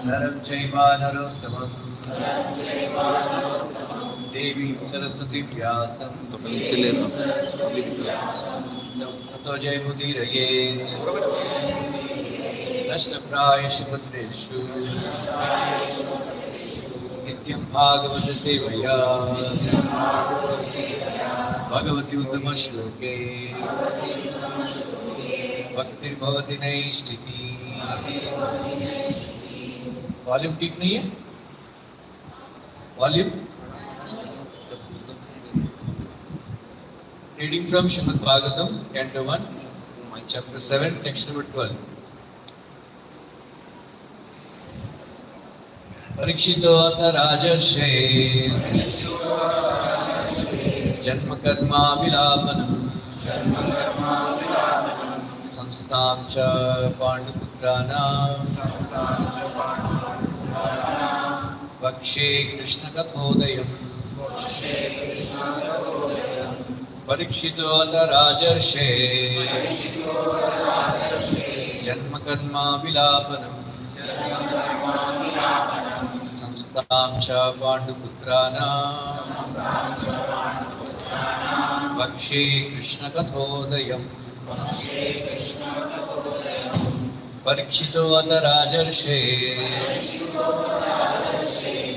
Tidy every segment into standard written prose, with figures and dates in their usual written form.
Naram Chaiva Narottamam Devi Saraswati Vyasam Tato Jai Mudiraye Nashtapraya Shubhatreshu Nityam Bhagavata Sevaya Bhagavati Uttama Shloke Bhaktir Bhavati Naishtiki. Volume ठीक नहीं है volume reading from Srimad Bhagavatam canto 1 chapter 7 text number 12 परीक्षितो अथ राजर्षे जन्म कर्मा विलापनम संस्थां च पांडुपुत्राणां वक्षे कृष्ण कथोदयम् परीक्षितो अथ राजर्षे जन्म कर्मा विलापनम् संस्थां च पांडुपुत्राणां वक्षे कृष्ण कथोदयम् परीक्षितो अथ राजर्षे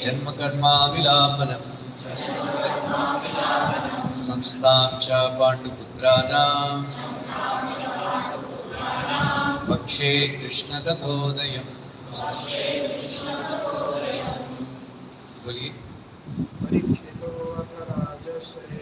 जन्म कर्मा विलापनम् संस्थां च पांडुपुत्राणां वक्षे कृष्ण कथोदयम् बोलिए परीक्षितो अथ राजर्षे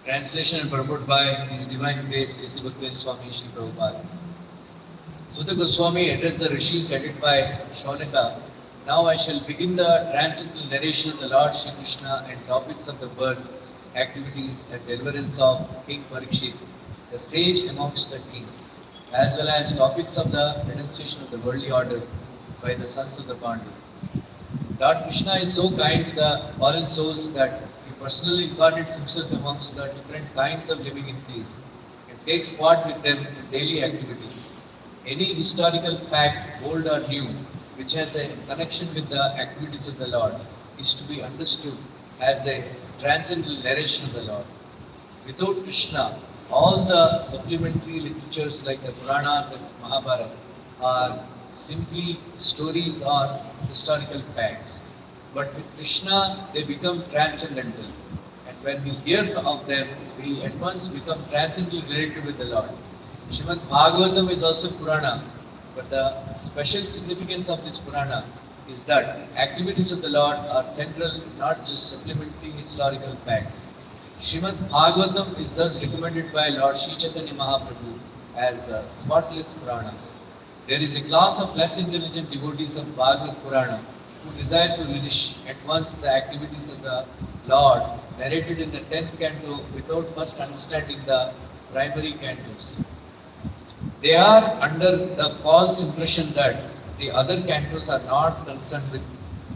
Translation and purport by His Divine Grace A.C. Bhaktivinoda Swami Shri Prabhupada. Sutta Goswami addressed the rishis headed by Shaunaka. Now I shall begin the transcendental narration of the Lord Shri Krishna and topics of the birth, activities and deliverance of King Parikshit, the sage amongst the kings, as well as topics of the renunciation of the worldly order by the sons of the Pandu. Lord Krishna is so kind to the fallen souls that he personally incarnates himself amongst the different kinds of living entities and takes part with them in daily activities. Any historical fact, old or new, which has a connection with the activities of the Lord, is to be understood as a transcendental narration of the Lord. Without Krishna, all the supplementary literatures like the Puranas and Mahabharata are simply stories or historical facts. But with Krishna, they become transcendental. And when we hear of them, we at once become transcendently related with the Lord. Srimad Bhagavatam is also Purana, but the special significance of this Purana is that activities of the Lord are central, not just supplementary historical facts. Srimad Bhagavatam is thus recommended by Lord Sri Chaitanya Mahaprabhu as the spotless Purana. There is a class of less intelligent devotees of Bhagavad Purana who desire to relish at once the activities of the Lord narrated in the 10th canto without first understanding the primary cantos. They are under the false impression that the other cantos are not concerned with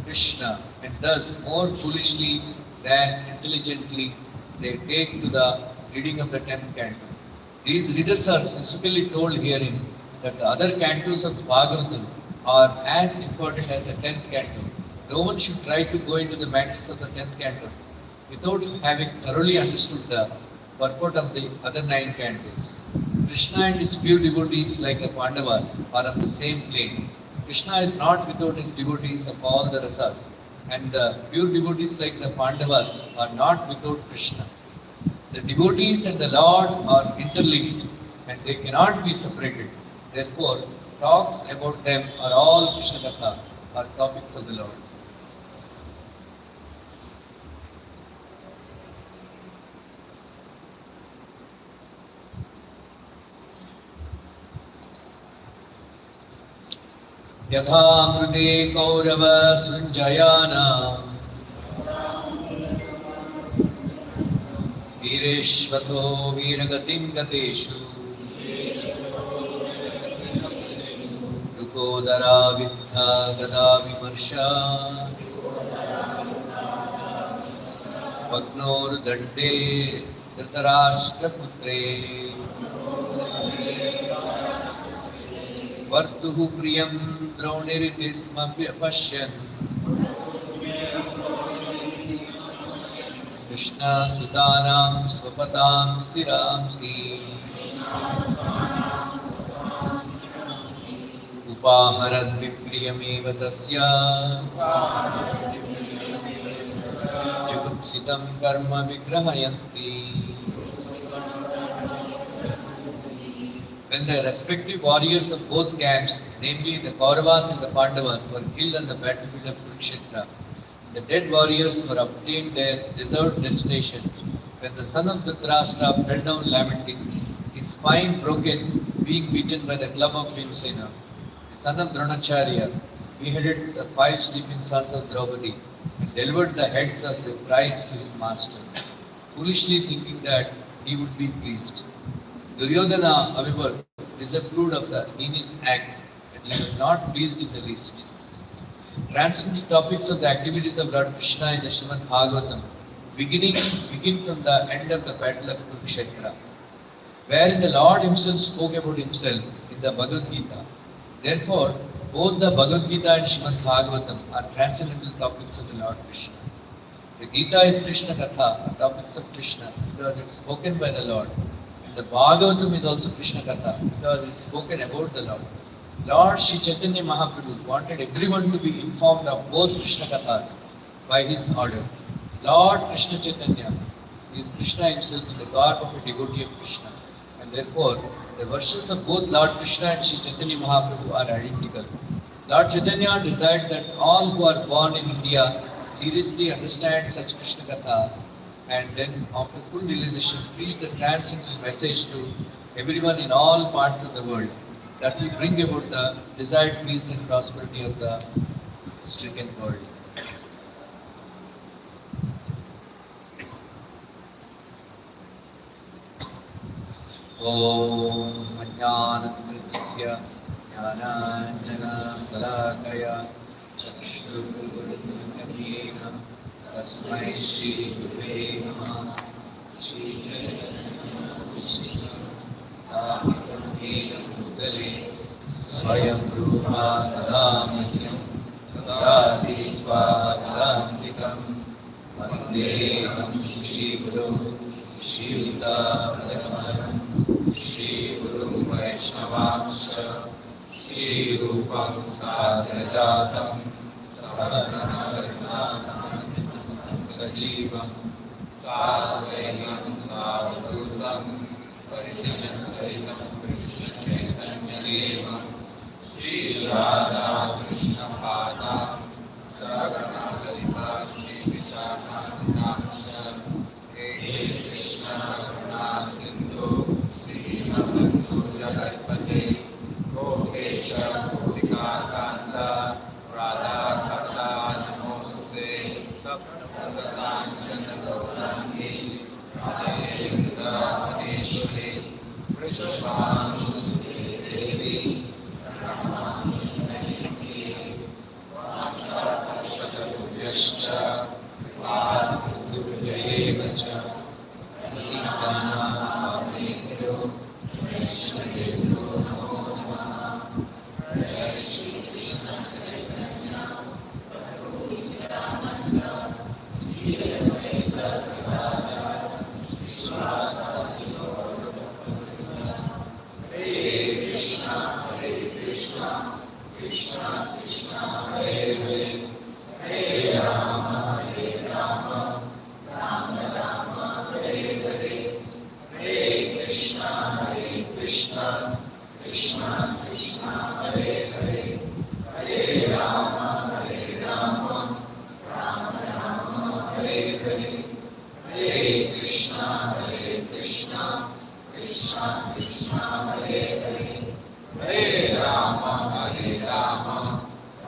Krishna, and thus more foolishly than intelligently they take to the reading of the 10th canto. These readers are specifically told herein that the other cantos of the Bhagavatam are as important as the 10th canto. No one should try to go into the matters of the 10th canto without having thoroughly understood the purport of the other 9 cantos. Krishna and his pure devotees like the Pandavas are on the same plane. Krishna is not without his devotees of all the rasas, and the pure devotees like the Pandavas are not without Krishna. The devotees and the Lord are interlinked and they cannot be separated. Therefore, talks about them are all Krishna Katha, or topics of the Lord. Yathamrute Kaurava Srunjayana Vireshvato Viragatim Gateshu Rukodara Vittha Gada Vimarsha Vagnor Dande Dhritarashtra Putre Vartuhu Priyam Drauniritisma Pashyan Krishna Sudanam Swapatam Siramsi Upaharad Vipriyameva Tasya Jugupsitam Karma Vigrahayanti. When the respective warriors of both camps, namely the Kauravas and the Pandavas, were killed on the battlefield of Kurukshetra, the dead warriors were obtained their deserved destination. When the son of Dhritarashtra fell down lamenting, his spine broken, being beaten by the club of Bhimsena, the son of Dronacharya beheaded the 5 sleeping sons of Draupadi and delivered the heads as a prize to his master, foolishly thinking that he would be pleased. Duryodhana, however, disapproved of the heinous act and he was not pleased in the least. Transcendental topics of the activities of Lord Krishna in the Srimad Bhagavatam begin from the end of the battle of Kurukshetra, wherein the Lord himself spoke about himself in the Bhagavad Gita. Therefore, both the Bhagavad Gita and Srimad Bhagavatam are transcendental topics of the Lord Krishna. The Gita is Krishna Katha, or topics of Krishna, because it is spoken by the Lord. The Bhagavatam is also Krishna Katha because it is spoken about the Lord. Lord Sri Chaitanya Mahaprabhu wanted everyone to be informed of both Krishna Kathas by his order. Lord Krishna Chaitanya is Krishna himself in the garb of a devotee of Krishna, and therefore the versions of both Lord Krishna and Sri Chaitanya Mahaprabhu are identical. Lord Chaitanya desired that all who are born in India seriously understand such Krishna Kathas, and then after full realization preach the transcendental message to everyone in all parts of the world that will bring about the desired peace and prosperity of the stricken world. Om Ajnanatmritasya Jnananjana Salakaya Chakshuruntamena Tasmai Shri Guruve Namaha Shri Chaitanya Vishnu Sthapitam Hena Bhutale Swayam Rupa Gadamahyam Dadi Swagadamikam Vandeham Shri Guru Shri Yuta Pradakamanam Shri Guru Vaishnavanscha Shri Rupam Sagrajatam Savarnam Sajivam Sadvainam Sadhutam Parijan Saitam Krishna Chaitanya Devam Shri Radha Krishna Padam Sagana Lalipa Shri Vishakha Vinasya He Krishna Karuna Sindhu Dinabandhu Jagarpate Gopesha Gopika Kanda Radha Kanda Namaste Taptatanchana Gaurangi Radha Madeshwari Vrishabhanusuti Devi Ramani Nayaki Vachakatavyaschа Vasudhyayevacha Patikana Kamebhyo Vaishnavebhyo Namo Namaha Jai Shri Krishna Chaitanya Prabhu Nityananda Shri Advaita Gadadhara Srivasadi Gaura Hare Krishna Krishna Krishna Hare Hare Hare Rama Rama Rama Hare Hare Hare Krishna Krishna Krishna Hare Hare Hare Rama Rama Rama Hare Hare Hare Krishna Krishna Krishna Hare Hare Hare Rama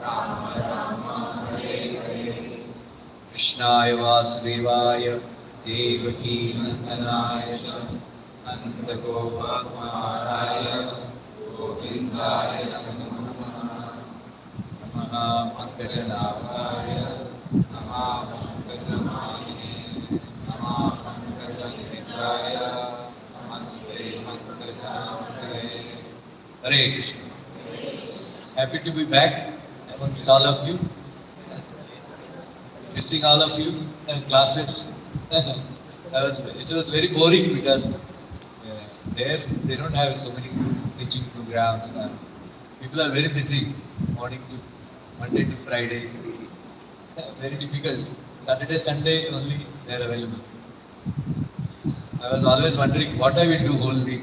Rama Rama Hare Hare Krishnaya Vasudevaya Devaki Nandanaya Cha Nandagopakmaraya Govindaya Namo Namaha Namaha Pankajanavaya Namaha Pankajamahine Namaha Pankajanitraya Namaste Pankajamahare Hare Krishna. Happy to be back amongst all of you. Missing all of you classes. It was very boring because they don't have so many teaching programs and people are very busy morning to Monday to Friday. Very difficult. Saturday, Sunday only they are available. I was always wondering what I will do whole week.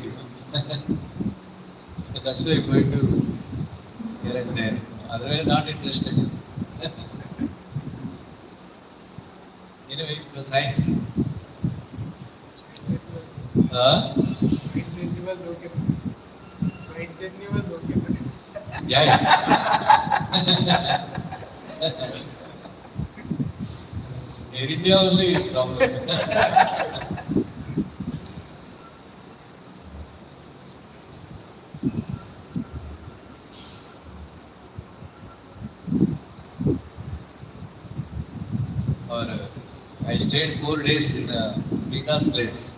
That's why I'm going to here and there. Otherwise, not interested. Anyway, it was nice. Flight journey was okay. Flight journey was okay. Yeah. Air India only is problem. I stayed 4 days in Rita's place,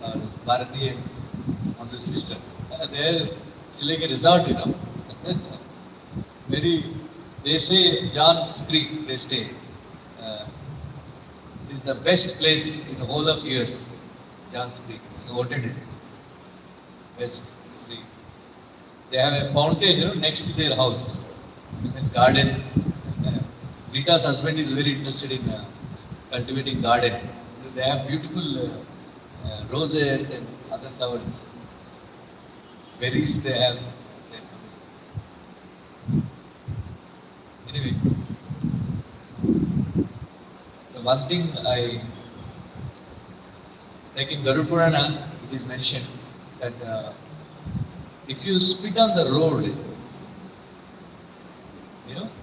Bharati and Madhu sister. There, it's like a resort, They say John's Creek, they stay. It is the best place in the whole of US, John's Creek. It's voted it. Best. They have a fountain, next to their house, in the garden. Rita's husband is very interested in cultivating garden. They have beautiful roses and other flowers. Berries they have. Anyway, the one thing like in Garuda Purana, it is mentioned that if you spit on the road,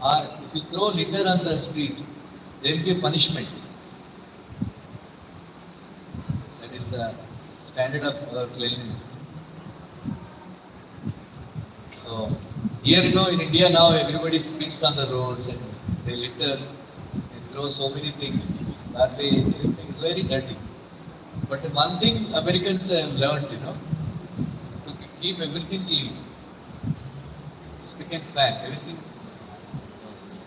or if you throw litter on the street, there will be a punishment. That is the standard of cleanliness. So, here in India now everybody spits on the roads and they litter and throw so many things. Garbage, everything is very dirty. But one thing Americans have learned, to keep everything clean. Spick and span, everything.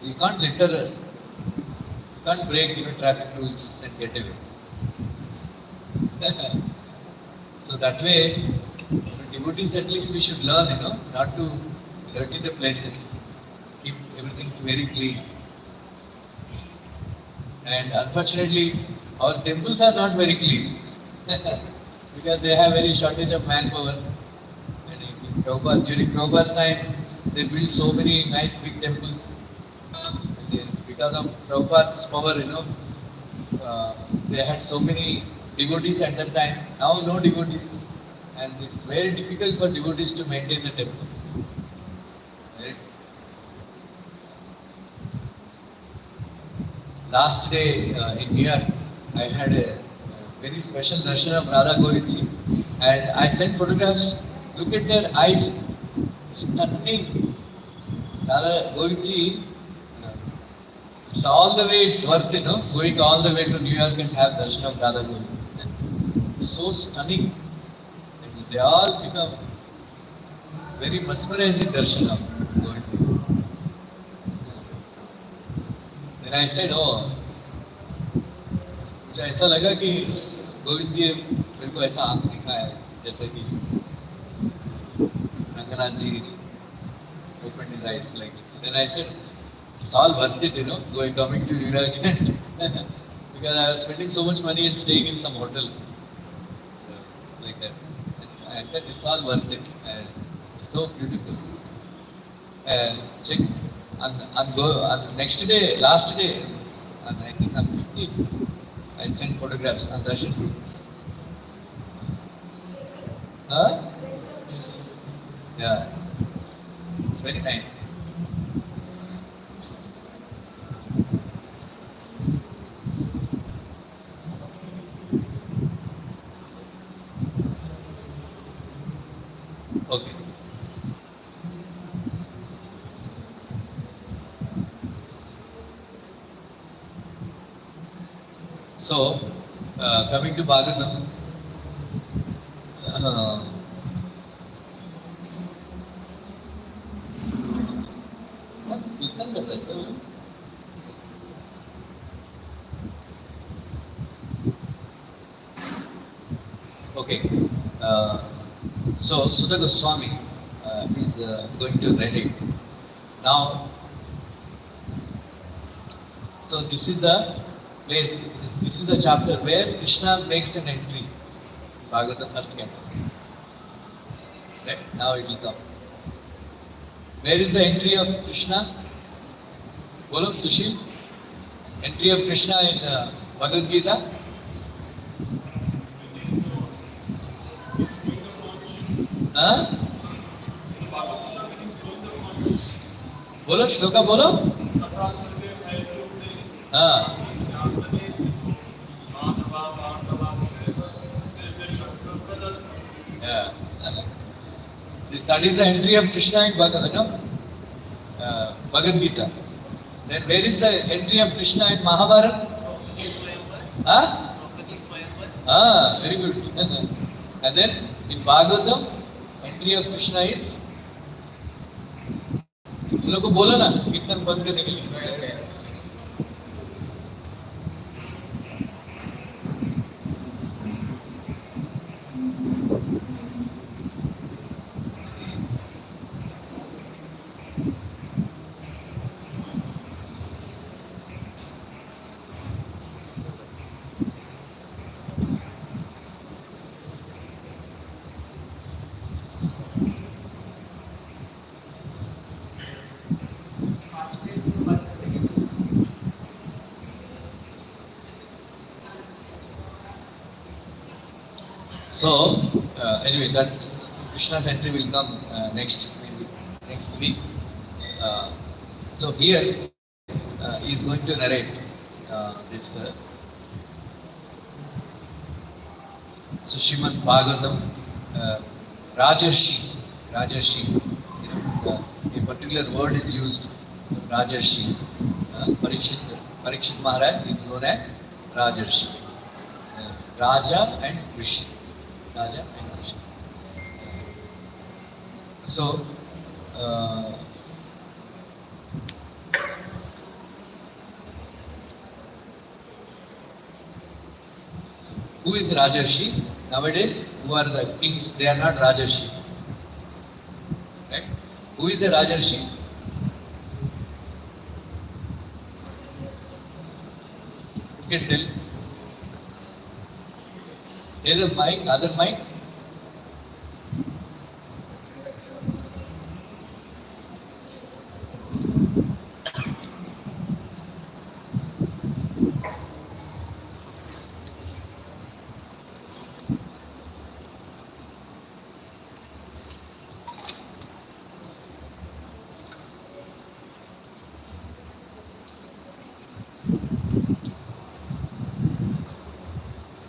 You can't litter, you can't break traffic rules and get away. So that way, devotees at least we should learn, not to dirty the places. Keep everything very clean. And unfortunately, our temples are not very clean because they have very shortage of manpower. And during Prabhupada's time, they built so many nice big temples. And then because of Prabhupada's power, they had so many devotees at that time. Now no devotees, and it's very difficult for devotees to maintain the temples. Very. Last day in New York, I had a very special darshan of Radha Govindji, and I sent photographs. Look at their eyes, stunning. Radha Govindji, it's all the way it's worth it, going all the way to New York and have darshan of Radha Govindji. It's so stunning. And they all become, it's very mesmerizing darshan of Govindji. Then I said, मुझे ऐसा लगा कि गोविंद जी मेरे को ऐसा आंख दिखा है जैसे कि रंगनाथ जी opened his eyes like it. Then I said, it's all worth it, coming to New York because I was spending so much money and staying in some hotel like that. And I said, it's all worth it. It's so beautiful. Check on next day, last day, I think on 15th, I sent photographs on Darshan group. Huh? Yeah. It's very nice. Okay. So, coming to Bhagatam, okay. So Sudha Goswami is going to narrate now. So this is the place. This is the chapter where Krishna makes an entry. Bhagavatam first canto. Right? Now it will come. Where is the entry of Krishna? Bolo, Sushil? Entry of Krishna in Bhagavad Gita? Huh? Bolo, Shloka bolo? हाँ. Yeah. That is the entry of Krishna in Bhagavad Gita. Then where is the entry of Krishna in Mahabharata? Huh? Very good. And then in Bhagavatam, entry of Krishna is. उन लोगों को बोलो ना कीर्तन बंद करने के लिए. So anyway, that Krishna's entry will come next week. So here he is going to narrate this. So Srimad Bhagavatam, Rajashi, a particular word is used, Rajarshi. Parikshit Maharaj is known as Rajarshi. Raja and Rishi. So, Who is Rajarshi? Nowadays, who are the kings? They are not Rajarshis. Right? Who is a Rajarshi? You can tell. Here's a mic, other mic.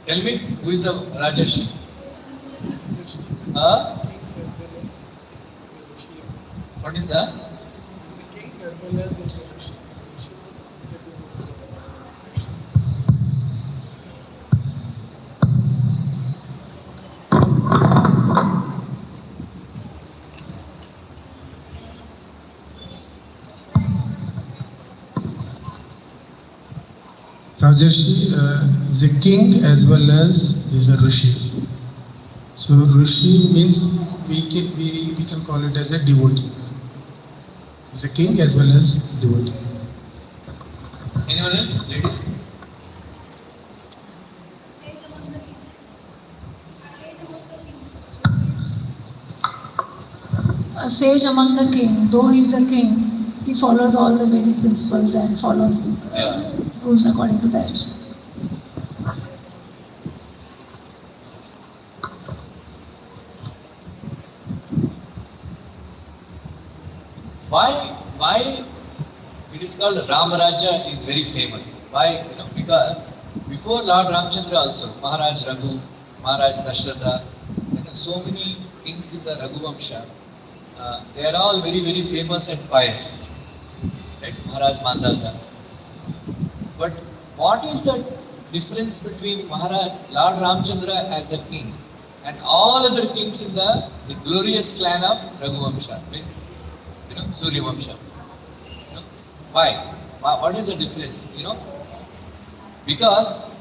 Tell me, who is the Rajarshi? Huh? What is that? He's a king as well as a Rishi. Rishi means he's a good. Rajarshi is a king as well as is a rishi. So rishi means we can call it as a devotee. He's a king as well as devotee. Anyone else? Ladies? A sage among the king, though he is a king, he follows all the Vedic principles and follows rules according to that. Why it is called Rama Raja is very famous. Why? Because before Lord Ramchandra also, Maharaj Raghu, Maharaj Dashratha, so many kings in the Raghuvamsha, they are all very, very famous and pious. Right? Maharaj Mandata. But what is the difference between Maharaj, Lord Ramchandra as a king and all other kings in the glorious clan of Raghuvamsha? Means, Suryavamsha. Why? What is the difference? Because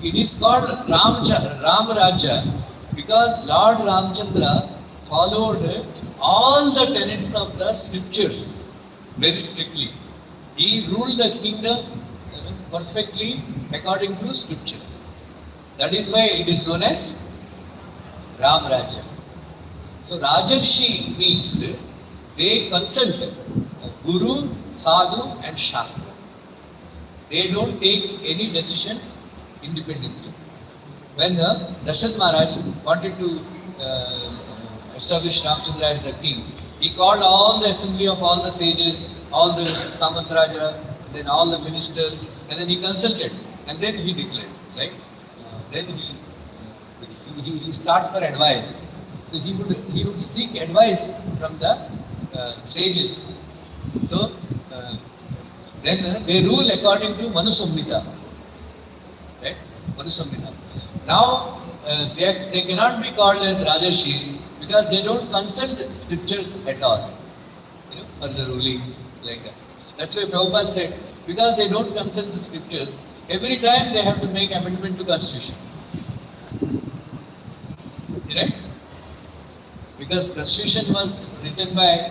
it is called Rama Raja because Lord Ramchandra followed all the tenets of the scriptures very strictly. He ruled the kingdom perfectly according to scriptures. That is why it is known as Ram Raja. So Rajarshi means they consult Guru, Sadhu and Shastra. They don't take any decisions independently. When Dashrath Maharaj wanted to establish Ramchandra as the king, he called all the assembly of all the sages, all the Samantraja, then all the ministers, and then he consulted, and then he declared, right? Then he sought for advice. So he would seek advice from the sages. So then they rule according to Manu Samhita, right? Manu Samhita. Now they cannot be called as Rajarshis because they don't consult scriptures at all, for the ruling like that. That's why Prabhupada said, because they don't consult the scriptures, every time they have to make amendment to constitution. Right? Because constitution was written by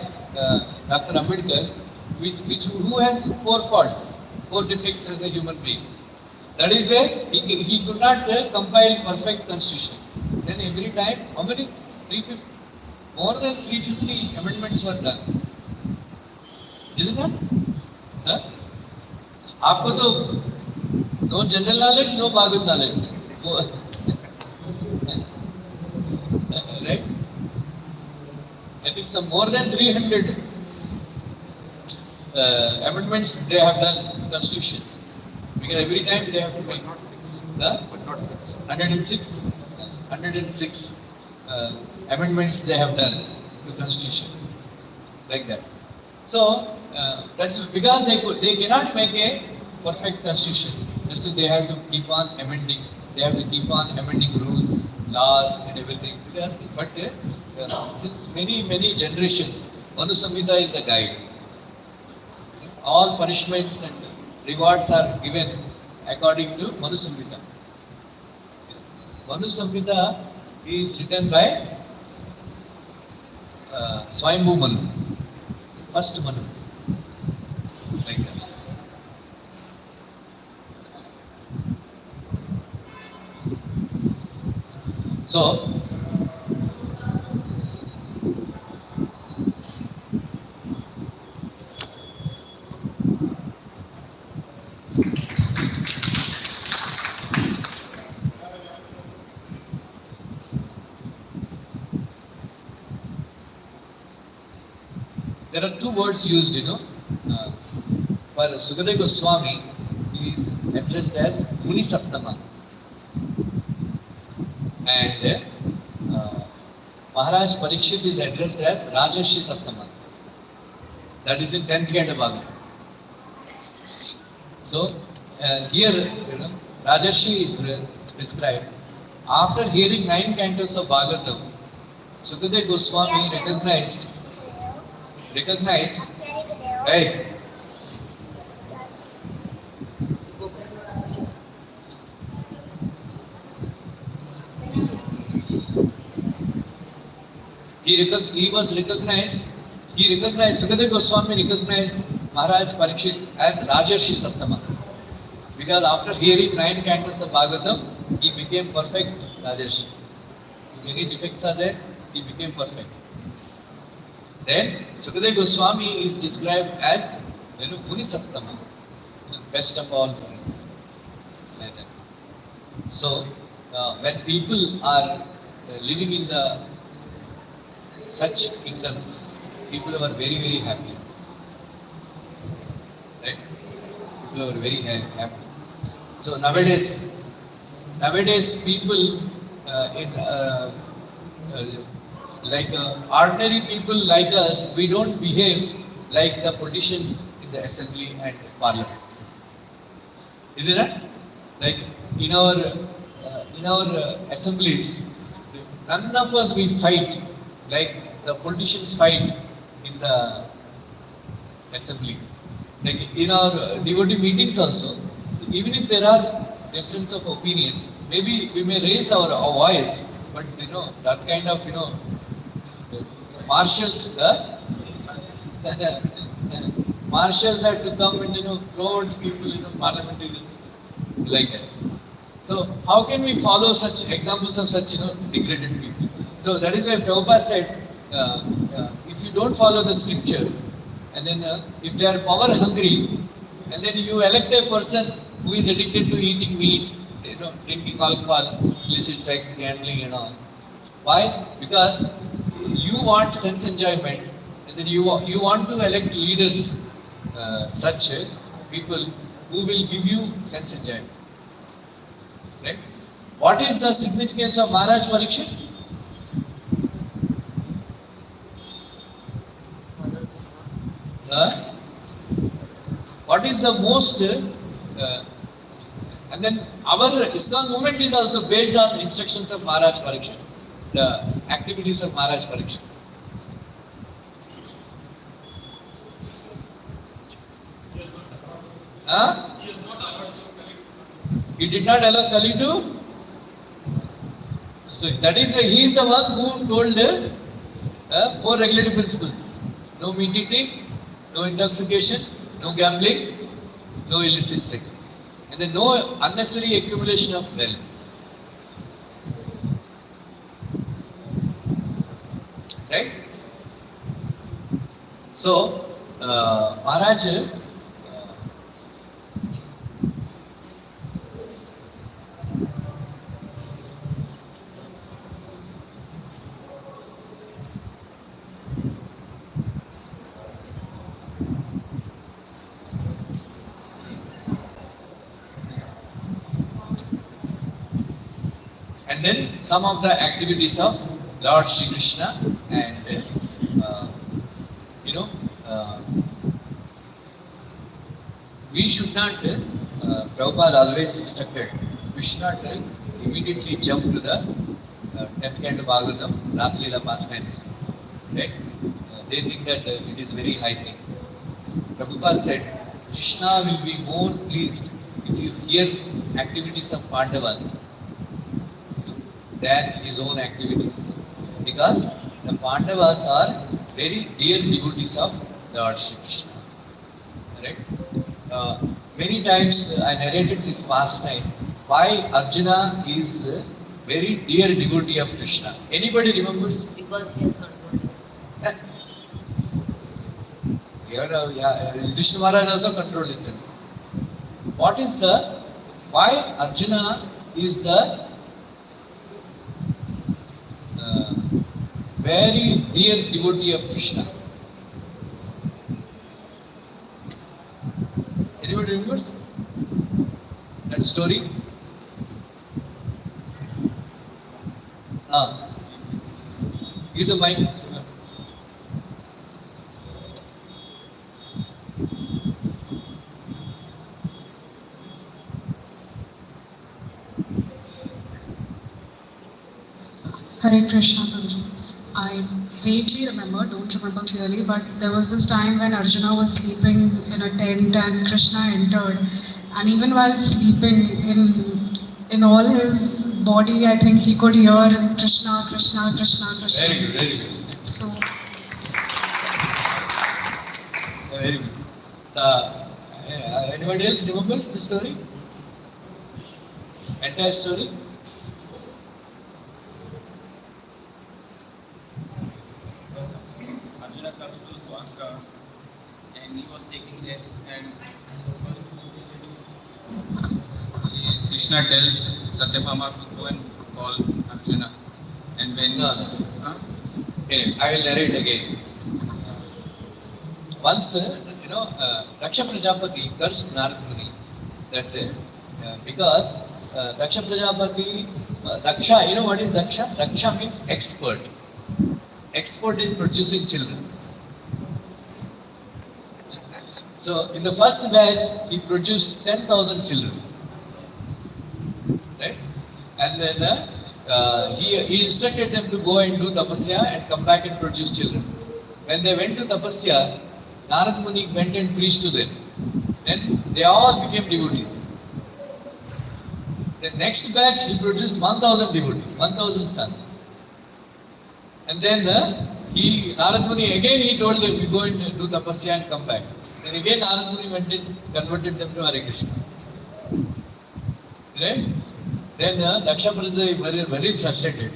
Dr. Ambedkar, who has 4 faults, 4 defects as a human being. That is where he could not compile perfect constitution. Then every time, how many? 350, more than 350 amendments were done. Isn't it? Huh? आपको तो no general knowledge, no Bhagavad knowledge. Right? I think some more than 300 amendments they have done to Constitution. Because every time they have to make Not 6. Huh? But not 6. 106. 106 amendments they have done to Constitution. Like that. So that's because they cannot make a perfect Constitution. That's why they have to keep on amending. They have to keep on amending rules, laws, and everything. But since many generations, Manu Samhita is the guide. All punishments and rewards are given according to Manu Samhita. Manu Samhita is written by Swayambhu Manu, first Manu, like that. So, there are two words used, for Sukadeva Goswami, he is addressed as Muni Saptama. And Maharaj Parikshit is addressed as Rajashi Satama. That is in 10th canto Bhagavatam. So, here, Rajashi is described. After hearing 9 cantos of Bhagavatam, Sukadeva Goswami recognized, hey, Sukadeva Goswami recognized Maharaj Parikshit as Rajashi Satama. Because after hearing 9 cantos of Bhagavatam, he became perfect Rajashi. If any defects are there, he became perfect. Then Sukadeva Goswami is described as Muni Saptama, best of all munis. Like that. So when people are living in the such kingdoms, people are very, very happy. Right? People are very happy. So nowadays people like ordinary people like us, we don't behave like the politicians in the assembly and parliament. Is it not? Like in our assemblies, none of us we fight like the politicians fight in the assembly. Like in our devotee meetings also, even if there are difference of opinion, maybe we may raise our voice, but that kind of marshals had to come and promote people, parliamentarians, like that. So how can we follow such examples of such degraded people? So that is why Prabhupada said, if you don't follow the scripture, and then if they are power hungry, and then you elect a person who is addicted to eating meat, drinking alcohol, illicit sex, gambling and all. Why? Because you want sense enjoyment, and then you want to elect leaders, such people who will give you sense enjoyment. Right? What is the significance of Maharaj Parikshit? What is the most and then our ISKCON movement is also based on instructions of Maharaj Parikshit, the activities of Maharaj Parikshit. He did not allow Kali to. So that is why he is the one who told the 4 regulative principles: no meat eating, no intoxication, no gambling, no illicit sex, and then no unnecessary accumulation of wealth. Right? So, Maharaj and then some of the activities of Lord Shri Krishna, and we should not, Prabhupada always instructed, we should not immediately jump to the 10th canto Bhagavatam, Rasalila pastimes. Right? They think that it is very high thing. Prabhupada said, Krishna will be more pleased if you hear activities of Pandavas. than his own activities. Because the Pandavas are very dear devotees of Lord Shri Krishna. Right? Many times I narrated this pastime. Why Arjuna is a very dear devotee of Krishna. Anybody remembers? Because he has controlled his senses. Krishna Maharaj also controlled his senses. Why Arjuna is the very dear devotee of Krishna? Anybody remembers that story? Give the mic. Hare Krishna, Prabhuji. I vaguely remember, don't remember clearly, but there was this time when Arjuna was sleeping in a tent and Krishna entered. And even while sleeping, in all his body, I think he could hear Krishna, Krishna, Krishna, Krishna. Very good, very good. So, Very good. Anybody else remembers the story? Entire story? Arjuna comes to Dwarka and he was taking rest, and so first Krishna tells Satyabhama to go and call Arjuna, and when Anyway, I will narrate again. Once, Daksha Prajapati cursed Narad Muni that because Daksha Prajapati, Daksha, you know what is Daksha? Daksha means expert. Expert in producing children. So, in the first batch, he produced 10,000 children. Right? And then he instructed them to go and do tapasya and come back and produce children. When they went to tapasya, Narad Muni went and preached to them. Then they all became devotees. The next batch, he produced 1,000 devotees, 1,000 sons. And then Narad Muni, again he told them, you go and do tapasya and come back. Then again Narad Muni went and converted them to Hare Krishna. Right? Then Daksha Prajapati was very frustrated.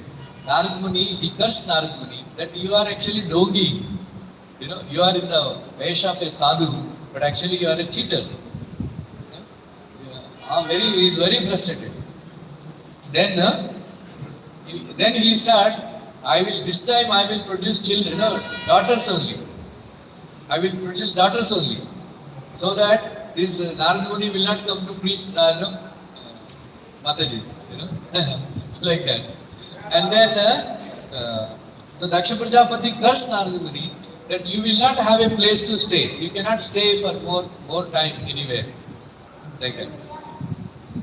Narad Muni, he cursed Narad Muni that you are actually dogi. You are in the vesha of a sadhu, but actually you are a cheater. He is very frustrated. Then he said, this time I will produce children, daughters only. I will produce daughters only. So that this Narad Muni will not come to preach Matajis, like that. And then, so Daksha Prajapati cursed Narad Muni that you will not have a place to stay. You cannot stay for more time anywhere. Like that.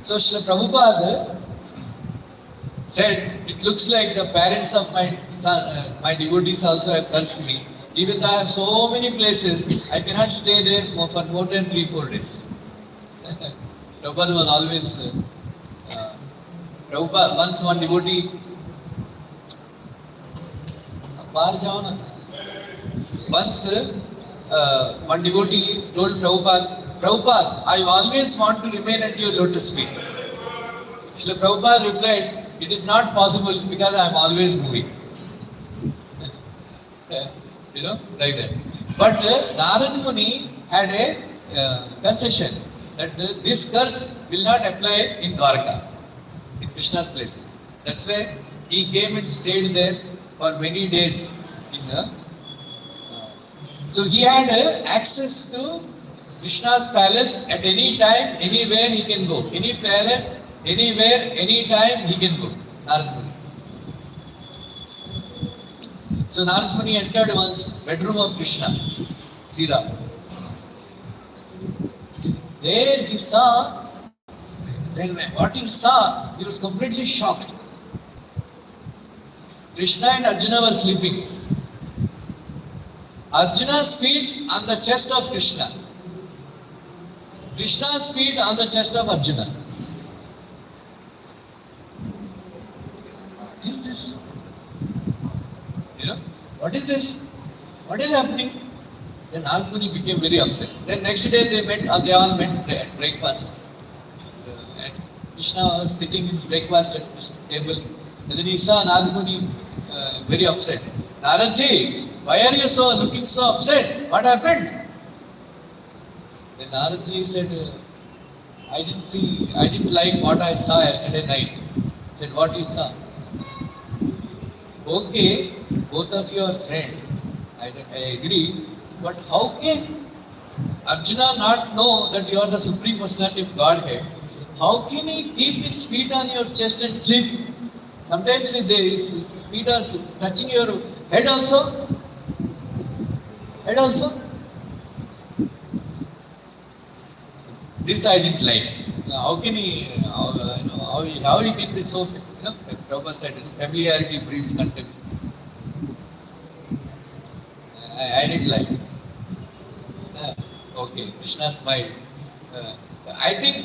So Srila Prabhupada said, it looks like the parents of my son, my devotees also have cursed me. Even though I have so many places, I cannot stay there for more than 3-4 days. Prabhupada was always, Prabhupada, once one devotee, once one devotee told Prabhupada, I always want to remain at your lotus feet. Srila Prabhupada replied, it is not possible because I am always moving. Like that. But Narad Muni had a concession that this curse will not apply in Dwarka, in Krishna's places. That's why he came and stayed there for many days. So he had access to Krishna's palace at any time, anywhere he can go. Any palace, anywhere, anytime he can go. Narad Muni. So Narad Muni entered once bedroom of Krishna, Sira. There he saw, then what he saw, he was completely shocked. Krishna and Arjuna were sleeping. Arjuna's feet on the chest of Krishna. Krishna's feet on the chest of Arjuna. What is this? What is this? What is happening? Then Naruni became very upset. Then next day they all met at breakfast. And Krishna was sitting in breakfast at the table. And then he saw Naruni very upset. Naradji, why are you looking so upset? What happened? Then Naradji said, I didn't like what I saw yesterday night. He said, what you saw? Okay, both of you are friends. I agree. But how can Arjuna not know that you are the Supreme Personality of Godhead? How can he keep his feet on your chest and sleep? Sometimes his feet are touching your head also. Head also. So this I didn't like. How can he? How he can be so? Prabhupada said, familiarity breeds contempt. I didn't like. Okay, Krishna smiled. I think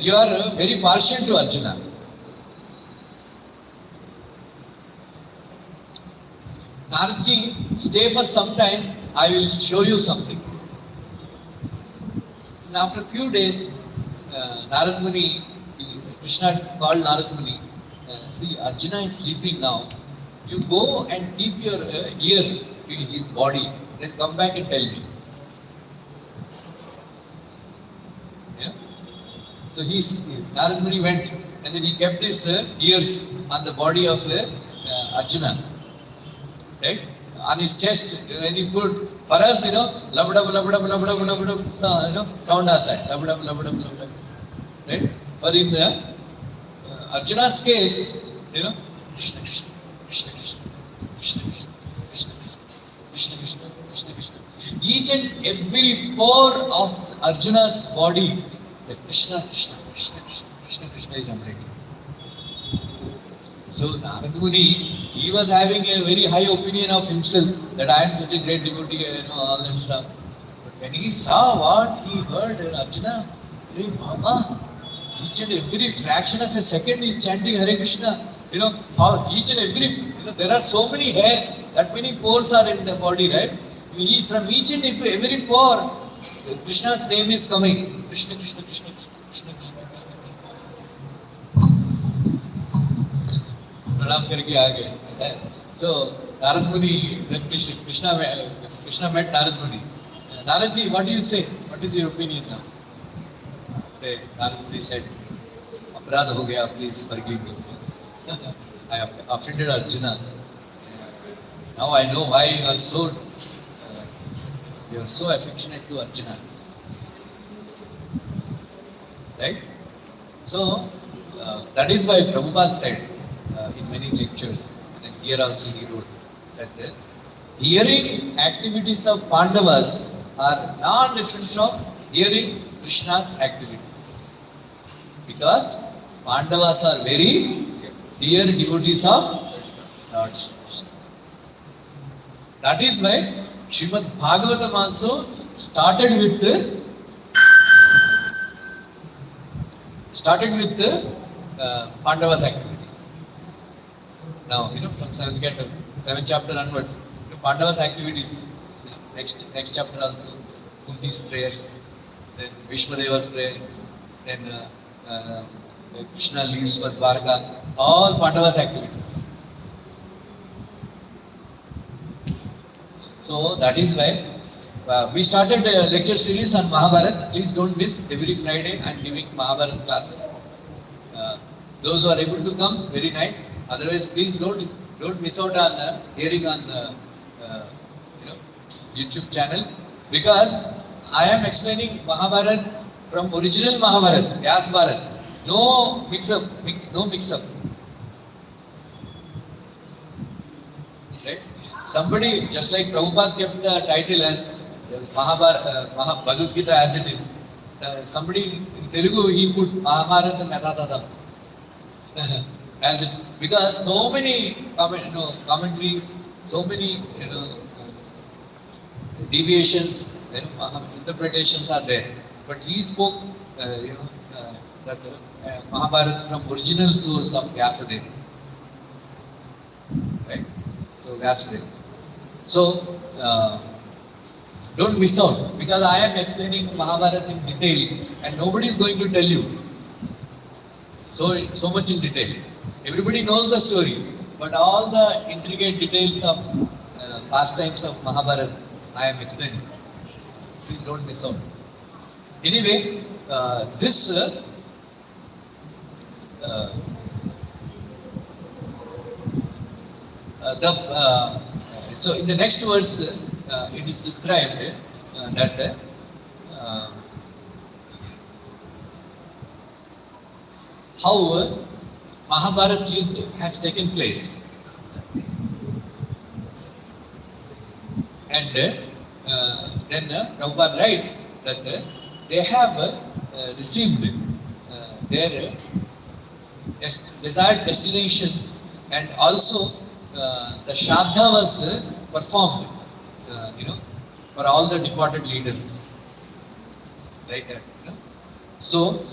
you are very partial to Arjuna. Naradji, stay for some time, I will show you something. And after a few days, Narad Muni, Krishna called Narad Muni, see, Arjuna is sleeping now. You go and keep your ear to his body, then come back and tell me. Yeah? So Narad Muni went and then he kept his ears on the body of Arjuna. Right? On his chest, when he put, for us, labda, sound aata hai. Labda. Right? For in Arjuna's case, Krishna, Krishna, Krishna, Krishna, Krishna, Krishna, Krishna, Krishna, Krishna, Krishna. Each and every pore of Arjuna's body, the Krishna, Krishna, Krishna, Krishna, Krishna, Krishna is emanating. So Narad Muni, he was having a very high opinion of himself that I am such a great devotee, all that stuff. But when he saw what he heard, Arjuna, Hare Baba, each and every fraction of a second he is chanting Hare Krishna. How each and every, there are so many hairs, that many pores are in the body, right? From each and every pore, Krishna's name is coming. Krishna, Krishna, Krishna, Krishna, Krishna, Krishna, Krishna, Krishna. Pranam karke aa gaye. So, Narad Muni, then Krishna met Narad Muni. Naradji, what do you say? What is your opinion now? Narad Muni said, Aparadha ho gaya, please forgive me. I offended Arjuna. Now I know why you are so affectionate to Arjuna. Right? So, that is why Prabhupada said in many lectures, and here also he wrote, that hearing activities of Pandavas are non-different from hearing Krishna's activities. Because Pandavas are very dear devotees of Lord Krishna. That is why Srimad Bhagavatam also started with Pandavas activities. Now, from 7th chapter onwards, Pandavas activities. Next chapter also, Kunti's prayers, then Vishwadeva's prayers, then Krishna leaves for Dwarka, all Pandavas activities. So that is why we started a lecture series on Mahabharata. Please don't miss, every Friday I am giving Mahabharata classes. Those who are able to come, very nice. Otherwise, please don't miss out on hearing on YouTube channel, because I am explaining Mahabharata from original Mahabharata, Vyas Bharat. No mix up. Right? Somebody, just like Prabhupada kept the title as Bhagavad Gita as it is. Somebody in Telugu, he put Mahabharata Metatatam as it, because so many commentaries, so many deviations, interpretations are there. But he spoke that Mahabharata from original source of Vyasadeva. So Vyasadeva. So don't miss out, because I am explaining Mahabharata in detail and nobody is going to tell you so much in detail. Everybody knows the story, but all the intricate details of pastimes of Mahabharata I am explaining. Please don't miss out. Anyway, so in the next verse, it is described that how Mahabharata Yuddha has taken place, and then Prabhupada writes that they have received their desired destinations, and also the Shraddha was performed, for all the departed leaders. Like that. So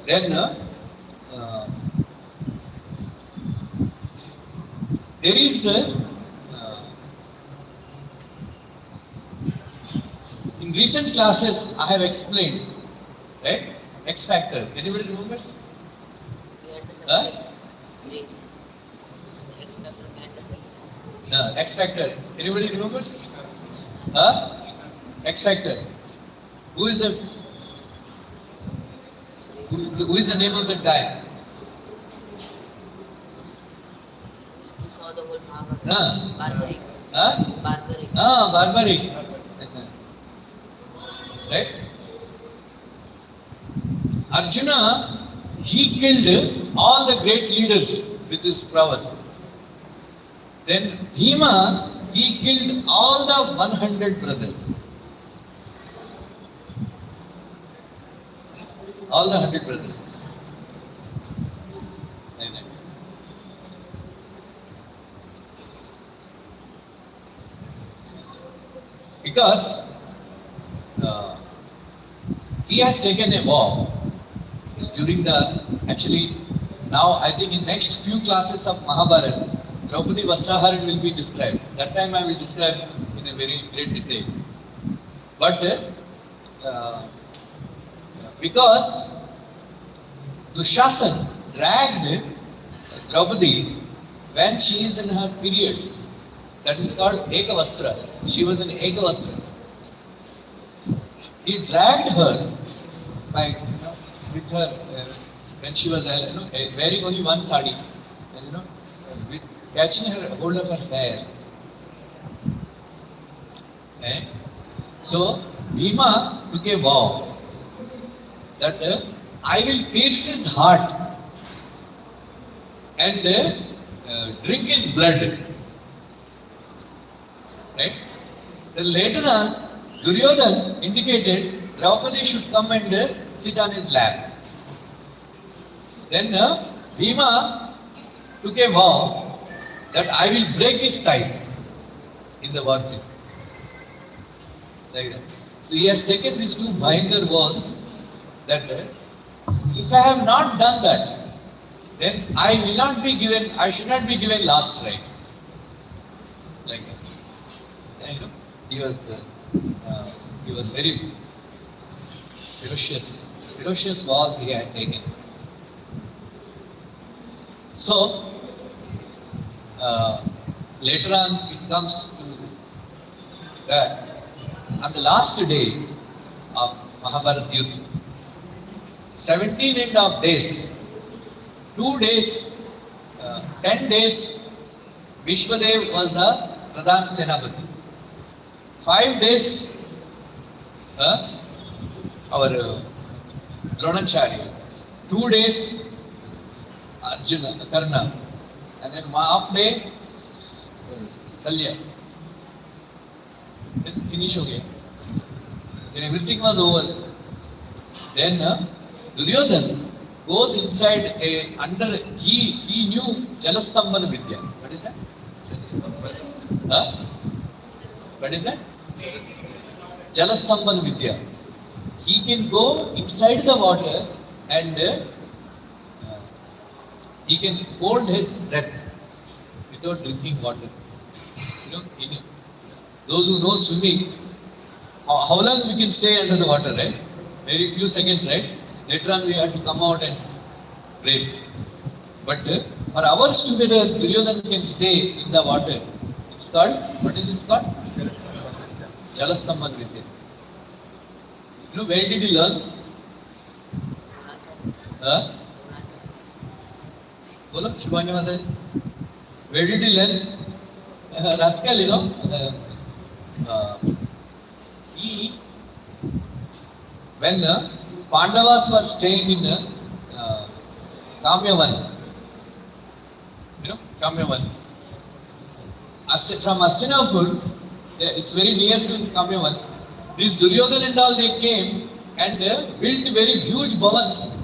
then there is in recent classes I have explained, right? X factor. Anybody remembers? We had the Huh? success, grace, the X factor and the success. No, X factor. Anybody remembers? Huh? X factor. Who is the name of the guy? Who saw the whole Mahabharata? Huh? Barbari. Huh? Barbari. Barbari. Right? Arjuna, he killed all the great leaders with his prowess. Then Bhima, he killed all the 100 brothers. All the 100 brothers. Because he has taken a vow during actually now I think in next few classes of Mahabharata, Draupadi Vastraharan will be described. That time I will describe in a very great detail. But because Dushasan dragged Draupadi when she is in her periods, that is called Ekavastra. She was in Ekavastra. He dragged her by, with her when she was wearing only one sari, and with catching her hold of her hair. Okay? So Bhima took a vow that I will pierce his heart and drink his blood. Right? Then later on, Duryods indicated Draupadi should come and sit on his lap. Then Bhima took a vow that I will break his thighs in the warfare. Like that. So he has taken these two Bhayangar vows that if I have not done that, then I should not be given last rites. Like that. He was very ferocious vows he had taken. So later on it comes to that on the last day of Mahabharata Yuddha, 17 and a half days, 2 days, 10 days, Vishwadev was the Pradhan Senapati. 5 days, our Dronacharya. 2 days, Arjuna, Karna. And then half day, Salya. Then finish okay. Then everything was over. Then Duryods goes inside he knew Jalastambana Vidya. What is that? What is that? Jalastambana Vidya. He can go inside the water and he can hold his breath without drinking water. Those who know swimming, how long we can stay under the water, right? Very few seconds, right? Later on we have to come out and breathe. But for hours together, Duryodhana can stay in the water. It's called, what is it called? Jalastamban Vidya. Where did he learn? Bolo, Shubhani Mataji. Where did he learn? Rascal, he, when Pandavas were staying in Kamyavan, Kamyavan. From Astinapur, it's very near to Kamyavan. These Duryodhana and all, they came and built very huge bhavans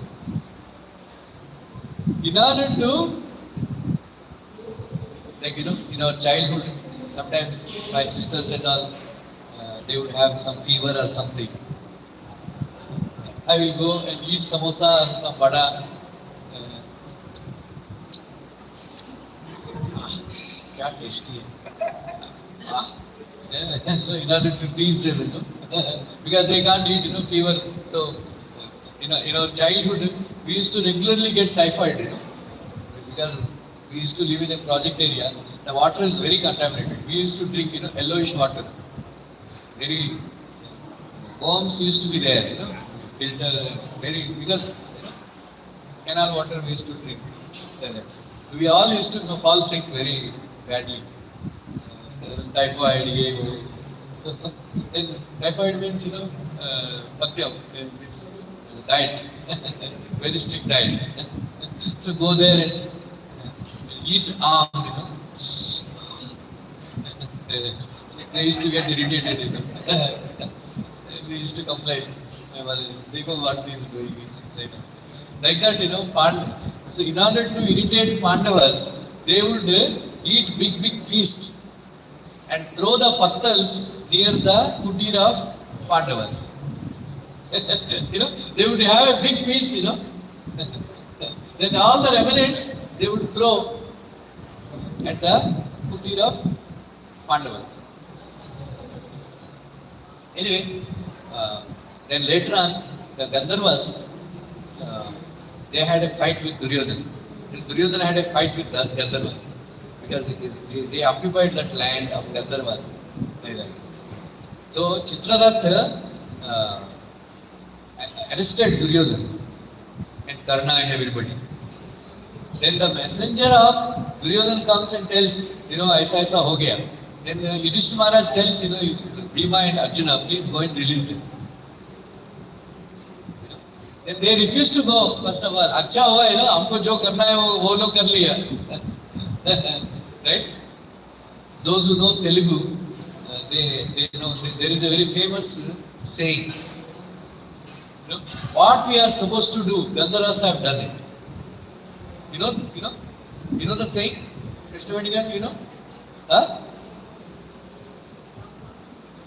in order to, like in our childhood, sometimes my sisters and all, they would have some fever or something. I will go and eat samosa or some vada. Kya tasty hai. So in order to tease them, because they can't eat, fever. So in our childhood, we used to regularly get typhoid, because we used to live in a project area. The water is very contaminated. We used to drink, yellowish water. Very worms used to be there, filter, because canal water we used to drink. So we all used to fall sick very badly. Typhoid, so then typhoid means patyam, it's diet, very strict diet. So go there and eat arm, They used to get irritated, They used to complain. They know what is going on. Like that, So in order to irritate Pandavas, they would eat big feast and throw the pattals near the kutir of Pandavas. They would have a big feast, Then all the remnants they would throw at the kutir of Pandavas. Anyway, then later on, the Gandharvas, they had a fight with Duryodhana. Duryodhana had a fight with the Gandharvas because they occupied that land of Gandharvas. So Chitrarath arrested Duryodhana and Karna and everybody. Then the messenger of Duryodhana comes and tells, aisa ho gaya. Then Yudhishthira Maharaj tells, Bhima and Arjuna, please go and release them. Then they refused to go, first of all. Acha hua hai, humko jo karna hai, wo log kar liya. Right? Those who know Telugu, they know there is a very famous saying. What we are supposed to do, Gandharvas have done it. You know the saying? Krishnavanigan,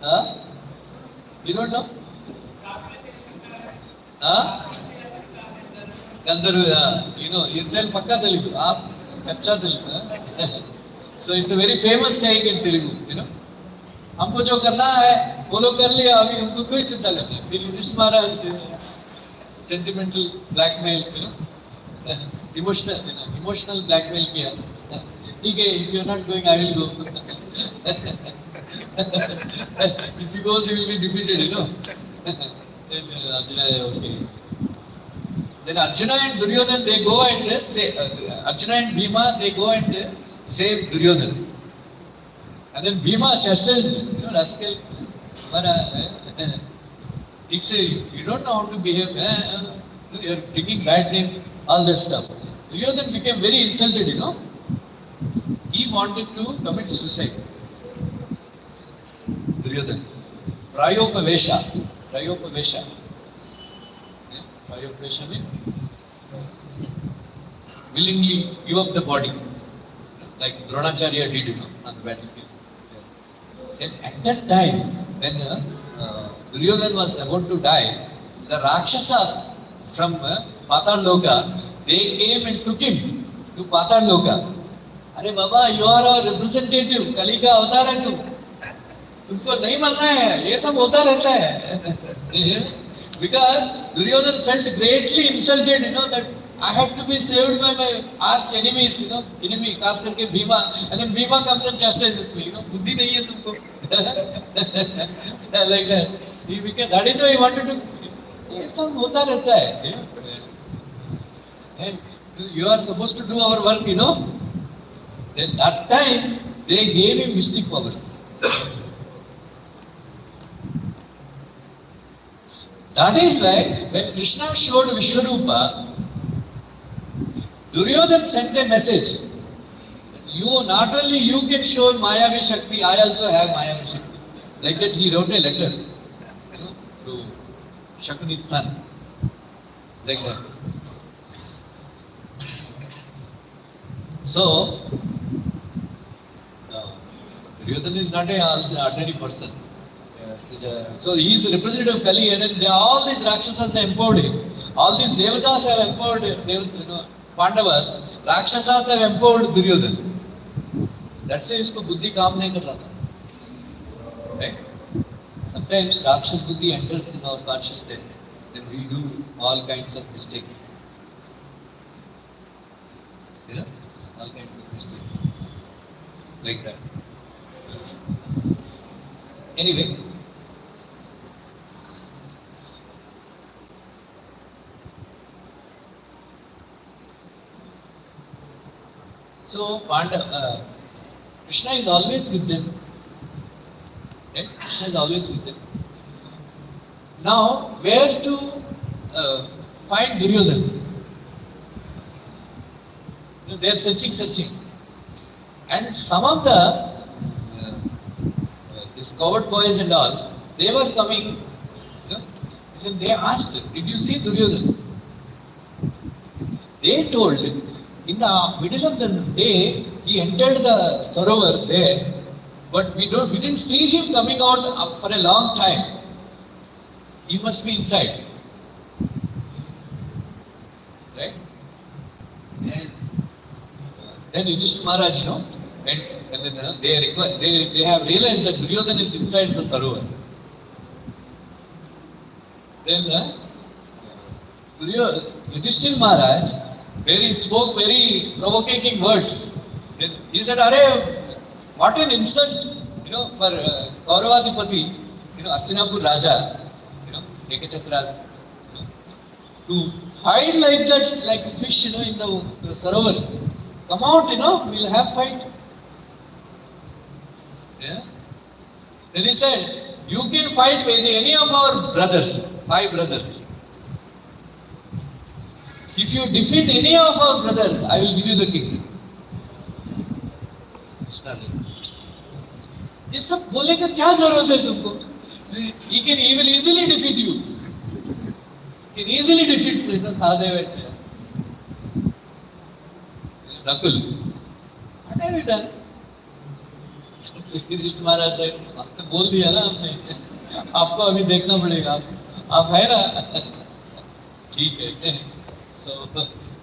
Huh? You don't know? Gandharva, you tell Pakka Telugu, Kacha Telugu. So it's a very famous saying in Telugu, हमको जो करना है वो लोग कर लिया अभी हमको कोई चिंता करना है फिर Yudhishthira Maharaj sentimental blackmail emotional blackmail किया ठीक है if you are not going I will go if he goes he will be defeated then Arjuna okay then Arjuna and Duryodhana they go and say Arjuna and Bhima they go and save Duryodhana. And then Bhima chastised, rascal, he said, you don't know how to behave, you are bringing bad name, all that stuff. Duryodhana became very insulted, He wanted to commit suicide. Duryodhana. Prayopavesha. Prayopavesha means willingly give up the body, like Dronacharya did, on the battlefield. Then at that time, when Duryodhana was about to die, the Rakshasas from Patal Loka, they came and took him to Patal Loka. अरे बाबा, you are our representative, कली का अवतार है तुमको नहीं मरना है, ये सब होता रहता है. Because Duryodhana felt greatly insulted, that I had to be saved by my arch enemies, enemy, खास करके Bhima, and then Bhima comes and chastises me, बुद्धि नहीं है तुमको. Like that. That is why he wanted to. ये सब होता रहता है. And you are supposed to do our work, Then that time they gave him mystic powers. That is why when Krishna showed Vishwarupa, Duryodhana sent a message. Not only you can show Mayavi Shakti, I also have Mayavi Shakti. Like that he wrote a letter, to Shakuni's son. Like that. So, Duryodhana is not an ordinary person. So he is a representative of Kali, and then all these Rakshasas they empowered him. All these Devatas have empowered Pandavas. Rakshasas have empowered Duryodhana. That's why isko buddhi kaam nahi kar raha tha. Right? Sometimes Rakshas buddhi enters in our consciousness, then we do all kinds of mistakes. All kinds of mistakes. Like that. Anyway. So, Krishna is always with them. Right? Krishna is always with them. Now, where to find Duryodhana? They are searching. And some of the these coward boys and all, they were coming. Then they asked, "Did you see Duryodhana?" They told, in the middle of the day, he entered the Sarovar there, but we didn't see him coming out for a long time. He must be inside. Right? Then Yudhishthira Maharaj, went, and then they have realized that Duryodhana is inside the Sarovar. Then Yudhishthira Maharaj, where he spoke very provocating words. Then he said, "Arey, what an insult, for Kauravadipati, Hastinapur Raja, Ekachatra, to hide like that, like fish, in the Sarovar. Come out, we'll have fight." Yeah. Then he said, "You can fight with any of our brothers, 5 brothers. If you defeat any of our brothers, I will give you the kingdom." Krishna said, "ये सब बोले का क्या जरूरत है तुमको? He will easily defeat you. He can easily defeat Sahadev and Nakul. What have you done?" Yudhishthira Maharaj said, "आपने बोल दिया ना आपने, आपको अभी देखना पड़ेगा, आप है ना?" ठीक है. So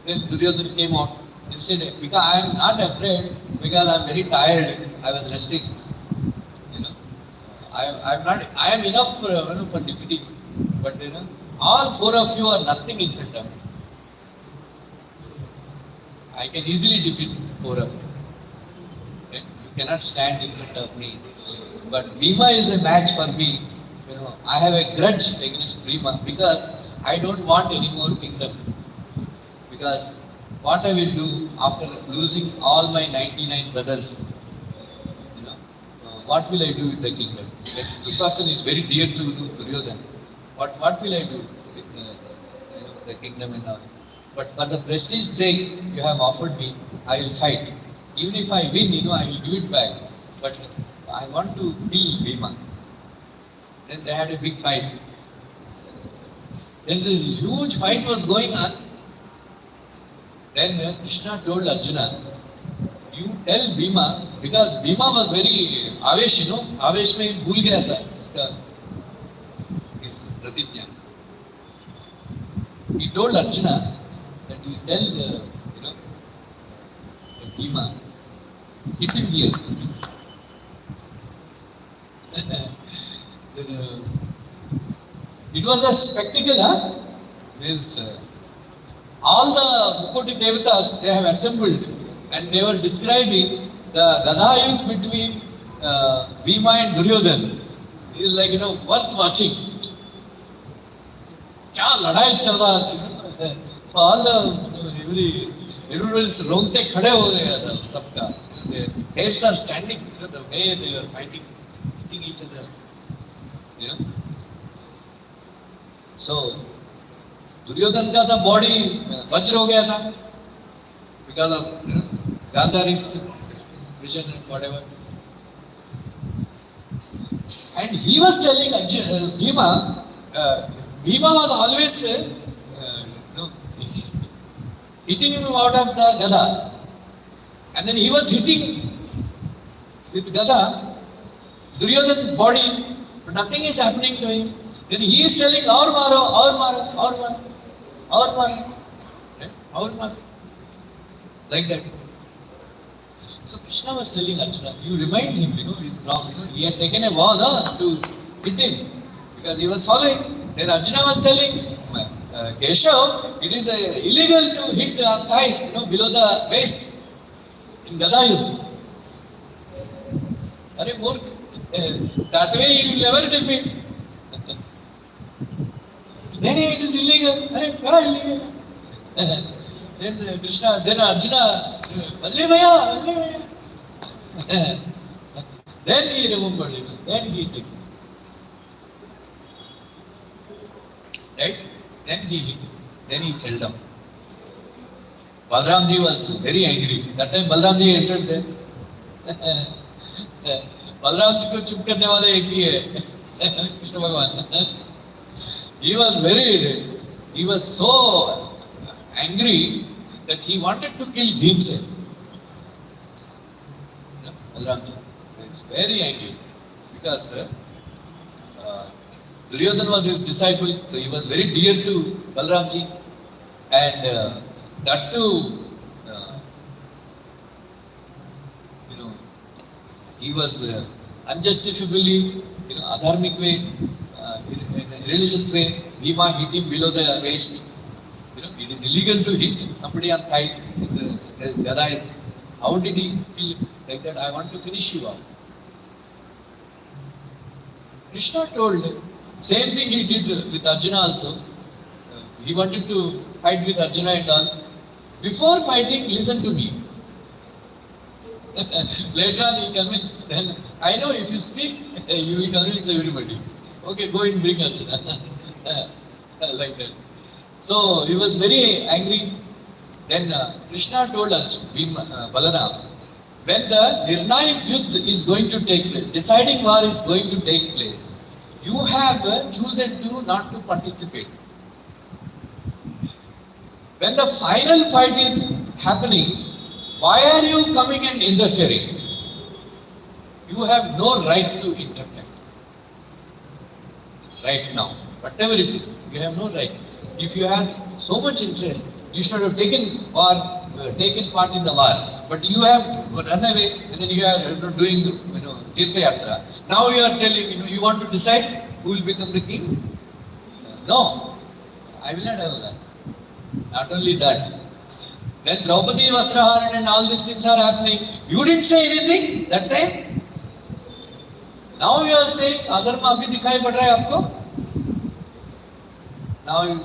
then Duryodhana came out and said, "Because I am not afraid, because I am very tired. I was resting. I am enough for defeating. But all 4 of you are nothing in front of me. I can easily defeat 4 of you. Okay? You cannot stand in front of me. But Bhima is a match for me. I have a grudge against Bhima because I don't want any more kingdom. Because what I will do after losing all my 99 brothers, what will I do with the kingdom? Dusasana is very dear to Duryodhana. What will I do with the kingdom and all? But for the prestige's sake, you have offered me, I will fight. Even if I win, I will give it back. But I want to kill Bhima." Then they had a big fight. Then this huge fight was going on. Then Krishna told Arjuna, "You tell Bhima," because Bhima was very Avesh, Avesh में भूल गया था उसका इस प्रतिज्ञा. He told Arjuna that you tell Bhima hit him here. It was a spectacle, huh? Means, all the Mukoti Devatas, they have assembled and they were describing the Gada yuddha between Bhima and Duryodhan. It is like, worth watching. क्या लड़ाई चल रहा था, so all the everybody's रोंगटे खड़े हो गया था सबका. The heads are standing, the way they were fighting, hitting each other. So Duryodhan का था body वज्र हो गया था because of Gandhari's vision and whatever. And he was telling Bhima, Bhima was always hitting him out of the Gada. And then he was hitting with Gada, Duryodhan's body, but nothing is happening to him. Then he is telling, aur maro, aur maro, aur maro, aur maro, aur maro. Like that. So Krishna was telling Arjuna, you remind him, he's wrong. He had taken a vow to hit him because he was following. Then Arjuna was telling, Keshav, it is illegal to hit the thighs, below the waist in Gada yuddha. Arey Murk, that way he will never defeat. Then it is illegal. Arey, why illegal? Then Arjuna, Vajli Bhaiya. Then he remembered him. Then he hit him. Right? Then he hit him. Then he fell down. Balramji was very angry. That time Balramji entered there. Balramji को चुप करने वाले एक ही है, कृष्ण भगवान. He was so angry that he wanted to kill Bhimsen. Balramji was very angry because Duryodhan was his disciple, so he was very dear to Balramji, and that too, he was unjustifiably, adharmic way, in a religious way. Bhima hit him below the waist. It is illegal to hit somebody on thighs in the Gada. How did he kill like that? I want to finish you off. Krishna told, same thing he did with Arjuna also. He wanted to fight with Arjuna and all. Before fighting, listen to me. Later on he convinced, then I know if you speak, you will convince everybody. Okay, go and bring Arjuna. Like that. So he was very angry. Then Krishna told Balaram, when the Nirnayak Yuddha is going to take place, deciding war is going to take place, you have chosen to not to participate. When the final fight is happening, why are you coming and interfering? You have no right to interfere. Right now, whatever it is, you have no right. If you had so much interest, you should have taken part in the war. But you have run away, and then you are doing, Tirtha Yatra. Now you are telling, you want to decide who will become the king? No, I will not have that. Not only that. When Draupadi Vasraharan and all these things are happening, you didn't say anything that time. Now you are saying, Adharma abhi dikhai pad raha hai aapko? Now you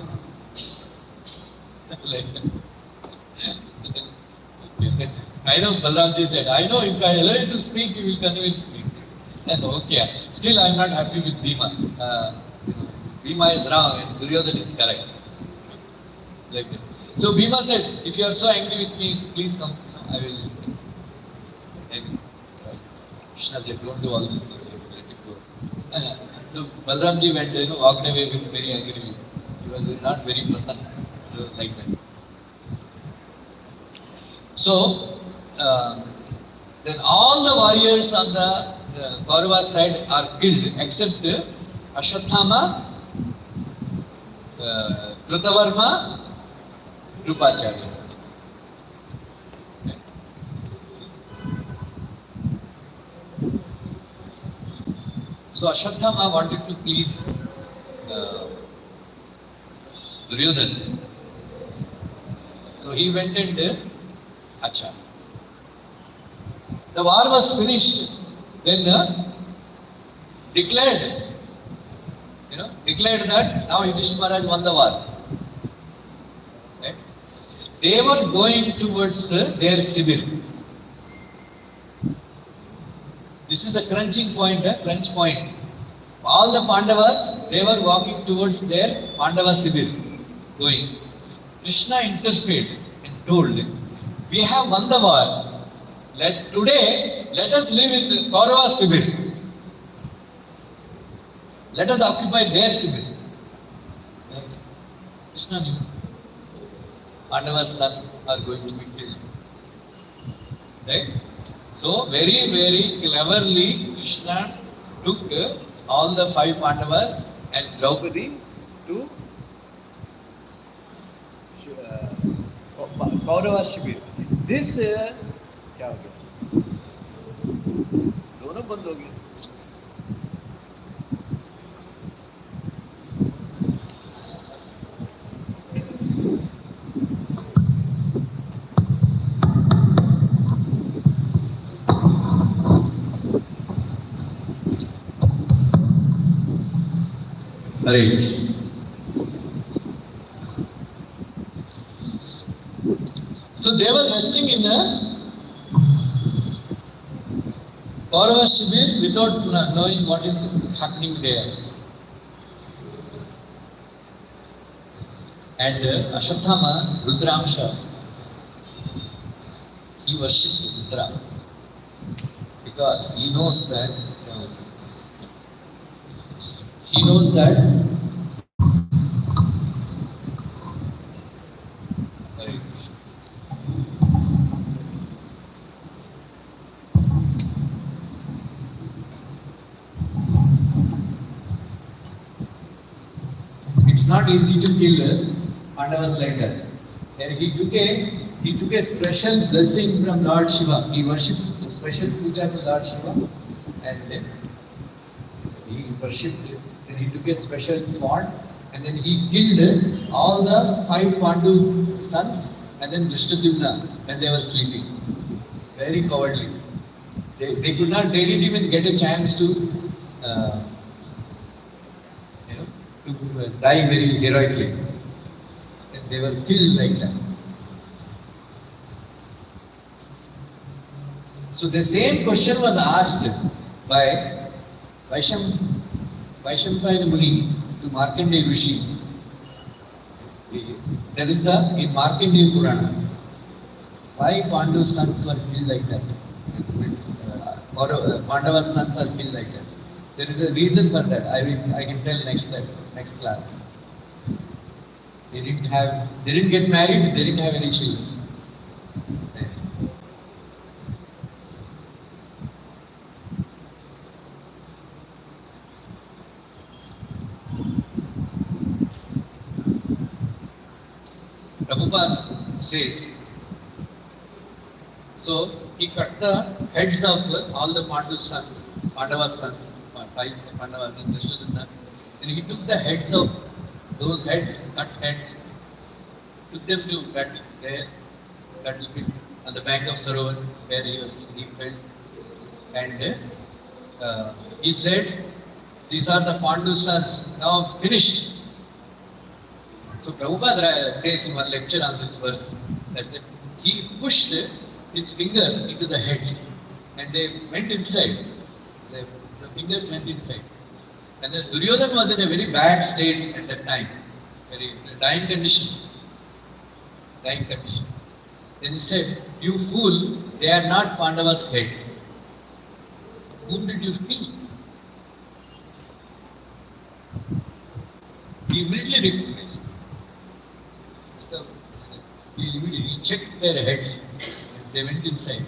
I know Balramji said, I know if I allow you to speak, you will convince me. Okay, still I am not happy with Bhima. Bhima is wrong and Duryodhan is correct. Like that. So Bhima said, if you are so angry with me, please come. I will. Krishna said, don't do all these things. Let it go. So Balramji went, walked away with very angry. He was not very prasanna, like that. So then all the warriors on the Kaurava side are killed except Ashwathama, Kritavarma, Rupacharya. So Ashwatthama wanted to please Duryodhana. So he went and Acha. The war was finished. Then declared that now Yudhishthira Maharaj won the war. Right? They were going towards their Sibir. This is the crunch point. All the Pandavas, they were walking towards their Pandava Sibir, going. Krishna interfered and told, we have won the war. Today, let us live in Kaurava Sibir. Let us occupy their Sibir. Right? Krishna knew. Pandava's sons are going to be killed. Right? So, very, very cleverly, Krishna took all the 5 Pandavas and Draupadi to Kaurava Shibir. This क्या हो गया? दोनों बंद हो गए. Hare. So they were resting in the Kaurava Shibir without knowing what is happening there. And Ashwatthama, Rudramsha, he worshipped Rudra because he knows that it's not easy to kill Pandavas like that. And he took a special blessing from Lord Shiva. He worshipped a special puja to Lord Shiva, and he worshipped. And he took a special sword, and then he killed all the 5 Pandu sons, and then Drishtadyumna when they were sleeping. Very cowardly. They didn't even get a chance to die very heroically. And they were killed like that. So the same question was asked by Vaishampayana Muni to Markandeya Rishi. That is in Markandeya Purana. Why Pandu's sons were killed like that? Pandava's sons are killed like that. There is a reason for that. I can tell next class. They didn't get married, they didn't have any children. Prabhupada says, so he cut the heads of all the Pandava's sons, 5 Pandavas and Drishtadyumna. And he took the heads of those cut heads, took them to battlefield on the bank of Sarovar where he fell. And he said, these are the Pandu sons, now finished. So Prabhupada says in one lecture on this verse that he pushed his finger into the heads and they went inside. The fingers went inside. And then Duryodhana was in a very bad state at that time, very dying condition. Then he said, you fool, they are not Pandava's heads. Whom did you kill? He immediately recognized. He checked their heads. They went inside.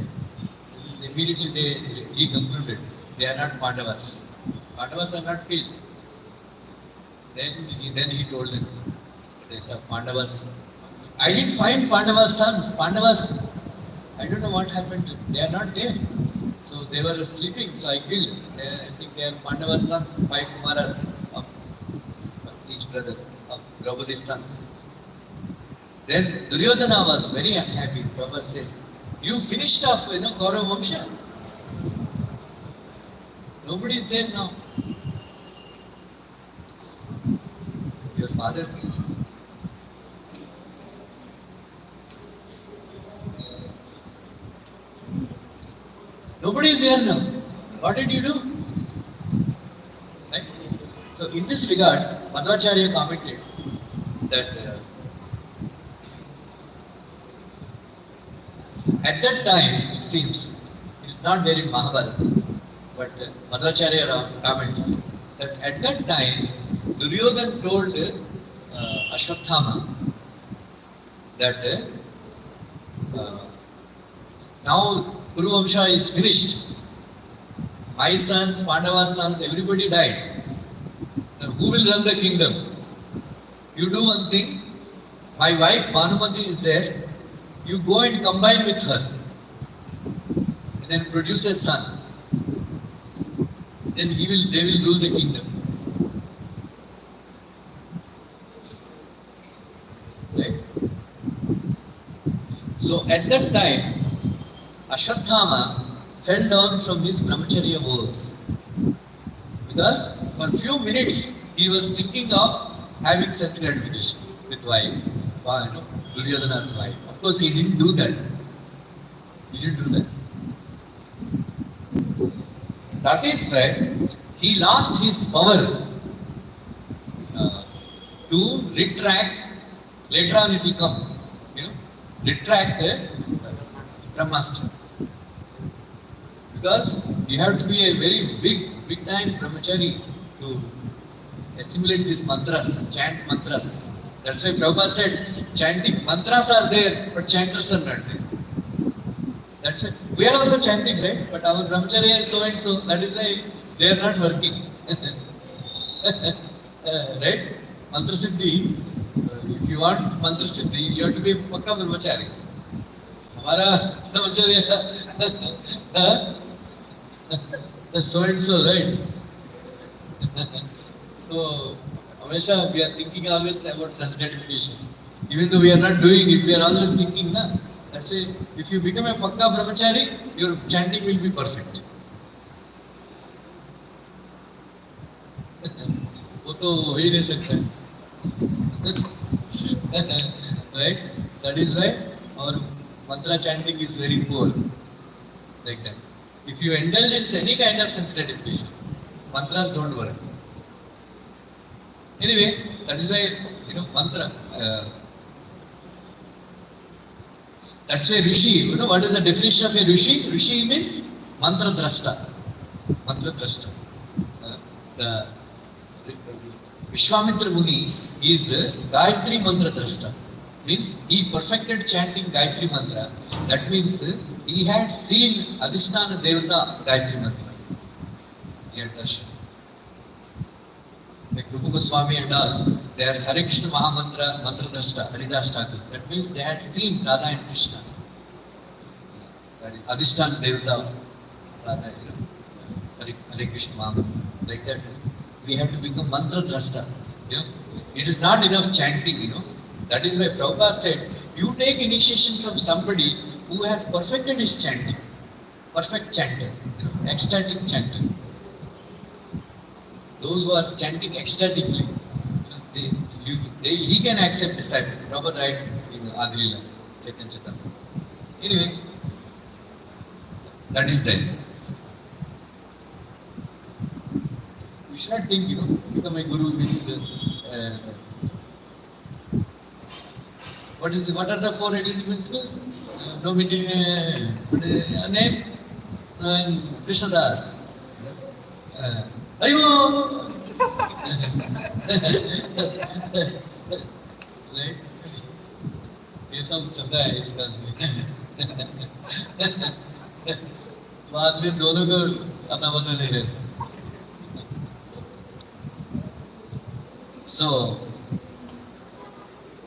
Immediately he concluded, they are not Pandavas. Pandavas are not killed. Then he told them, these are Pandavas. I didn't find Pandavas' sons. Pandavas, I don't know what happened to them. They are not there. So they were sleeping, so I killed. I think they are Pandava's sons, 5 Kumaras of each brother, of Draupadi's sons. Then Duryodhana was very unhappy. Prabhupada says, you finished off, Kaurava Vamsha. Nobody is there now. Your father. Nobody is there now. What did you do? Right? So in this regard, Madhvacharya commented that at that time, it seems, it is not there in Mahabharata, but Madhvacharya comments that at that time, Duryodhana told Ashwathama that now Kuru Vamsha is finished. My sons, Pandava's sons, everybody died. Now who will run the kingdom? You do one thing. My wife Bhanumati is there. You go and combine with her. And then produce a son. Then they will rule the kingdom. Right? So at that time, Ashwathama fell down from his brahmacharya vows because for a few minutes he was thinking of having sense gratification with wife, Duryodhana's wife. Of course, he didn't do that. That is why he lost his power to retract. Later on, it will come. Retract the Brahmastra. Because you have to be a very big time brahmachari to assimilate these mantras, chant mantras. That's why Prabhupada said, chanting mantras are there, but chanters are not there. That's why we are also chanting, right? But our brahmacharya is so and so. That is why they are not working. Right? Mantra siddhi. If you want mantra siddhi, you have to be a pakka brahmachari. Hamara brahmacharya. So and so, right? So, Hamesha, we are thinking always about sense gratification. Even though we are not doing it, we are always thinking, na? That's why, if you become a pakka brahmachari, your chanting will be perfect. वो तो हो ही नहीं सकता right? That is why our mantra chanting is very poor. Like that. If you indulge in any kind of sense gratification, mantras don't work. Anyway, that is why, mantra. That's why Rishi, what is the definition of a Rishi? Rishi means mantra drashta. Mantra drashta. The Vishwamitra Muni is Gayatri Mantra drashta. Means he perfected chanting Gayatri Mantra. That means he had seen Adhisthana Devata Gayatri Mantra. He had darshan. Like Rupa Goswami and all, they are Hare Krishna Mahamantra Mantra Drashta, Haridas Thakur. That means they had seen Radha and Krishna. That is Adhisthana Devata Radha, Hare Krishna Mahamantra. Like that, we have to become Mantra Drashta. It is not enough chanting, That is why Prabhupada said, you take initiation from somebody who has perfected his chanting. Perfect chanter, ecstatic chanter. Those who are chanting ecstatically, he can accept disciples. Prabhupada writes in Adilila, Chaitanya Satama. Anyway, that is there. You should not think, become a guru means what are the 4 eternal principles? No meeting a name, Krishna Das. Haribo! Right? ये सब चलता है इसका बाद में दोनों को पता नहीं रहता. So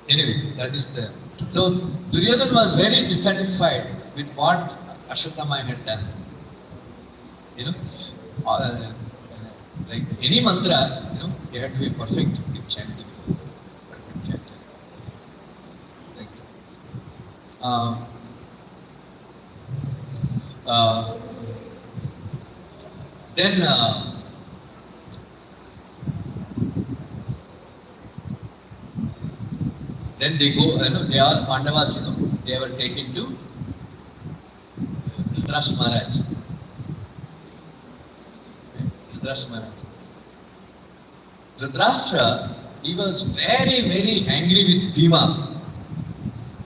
anyway, that is the. So Duryodhana was very dissatisfied with what Ashwatthama had done. You know, like any mantra, you know, you have to be perfect in chanting. Perfect chanting. Like, then they go, you know, they all Pandavas, you know, they were taken to Dhritarashtra Maharaj. Dhritarashtra Maharaj. Dhritarashtra, he was very, very angry with Bhima.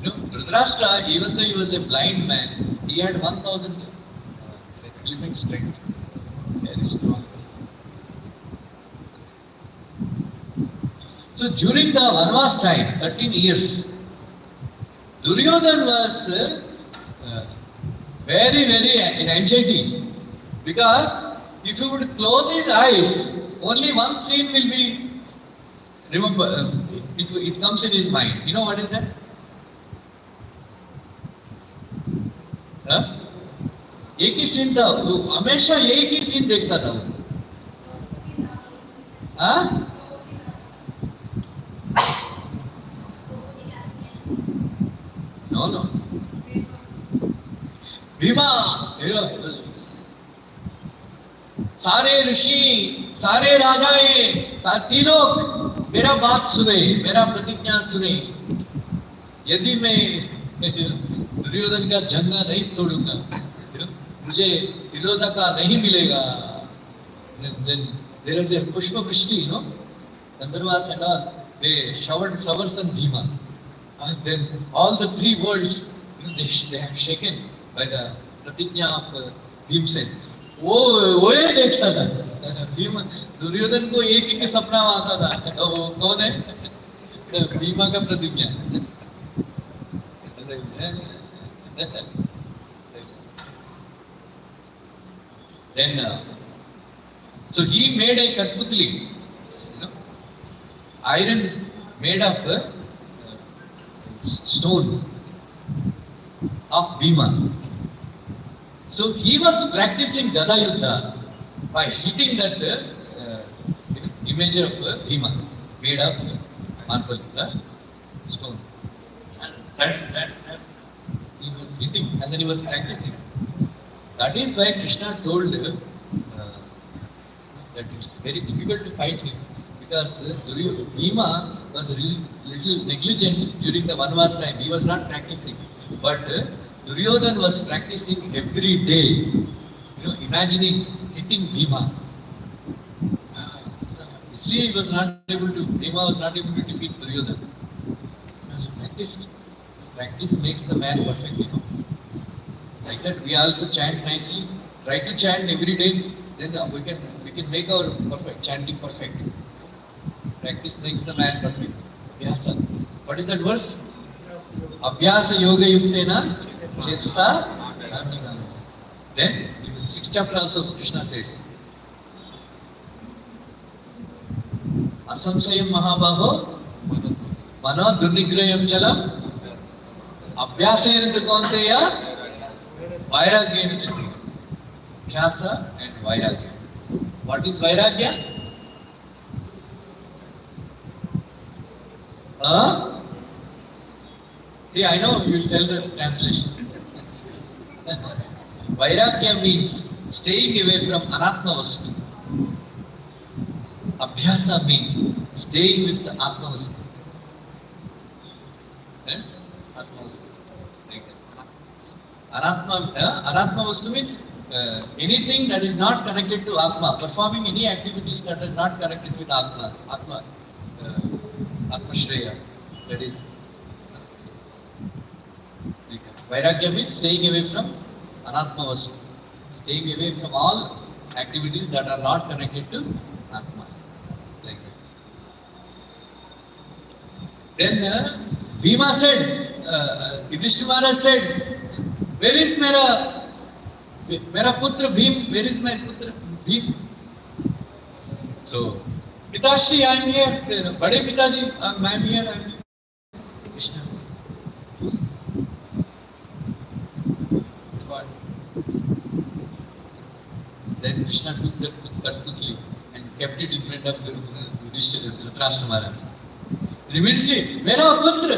You know, Dhritarashtra, even though he was a blind man, he had 1,000 living strength. Very strong person. So during the Vanvas time, 13 years, Duryodhan was very, very in anxiety, because if he would close his eyes, only one scene will be it comes in his mind. You know what is that? Huh? एक ही scene था, हमेशा एक ही scene देखता था वो. हाँ? No. Bhima, you know, सारे ऋषि, सारे राजाएं, सारे लोग मेरा बात सुने, मेरा प्रतिज्ञा सुने. यदि मैं दुर्योधन का झंडा नहीं तोड़ूंगा, मुझे तिलोदका नहीं मिलेगा. Then there is a Pushpa Prishti, you know, Gandharvas and all, they showered flowers on Bhima. And then all the three worlds, you know, they have shaken by the pratigna of Bhimsen. वो ये देखता था. भीमा, दुर्योधन को एक ही सपना आता था. वो कौन है? भीमा का प्रतिज्ञा. Then, so he made a Katputli, you know, iron made of stone of Bhima. So he was practicing Gada Yuddha by hitting that image of Bhima made of marble stone. And that he was hitting, and then he was practicing. That is why Krishna told that it's very difficult to fight him, because Bhima was really little negligent during the Vanvas time. He was not practicing, but Duryodhan was practicing every day. You know, imagining hitting Bhima. Isliye he was not able to. Bhima was not able to defeat Duryodhan. Because he practiced. Practice makes the man perfect. You know. Like that, we also chant nicely. Try to chant every day. Then we can make our perfect chanting perfect. Practice makes the man perfect. Abhyasa. What is that verse? Abhyasa yoga yuktena chetsa. Then in the 6th chapter also Krishna says, Asamsayam mahabaho mano durnigrayam chalam abhyasena trikonteya vairagya chalam. Abhyasa and vairagya. What is vairagya? See, I know you will tell the translation. Vairagya means staying away from anatma vastu. Abhyasa means staying with the atma vastu. Atma vastu. Like anatma vastu means anything that is not connected to atma, performing any activities that are not connected with atma shreya. That is Vairagya means staying away from anatma vastu, staying away from all activities that are not connected to atma. Like that. Then Bhima said, Yudhishthira Maharaj said, where is mera putra Bhim? Where is my putra Bhim? So, Pitashi, I am here. Bade Pitaji, I am here. Krishna. Then Then Krishna took that quickly and kept it in front of Dhritarashtra Maharaj. And immediately, Mera Putra,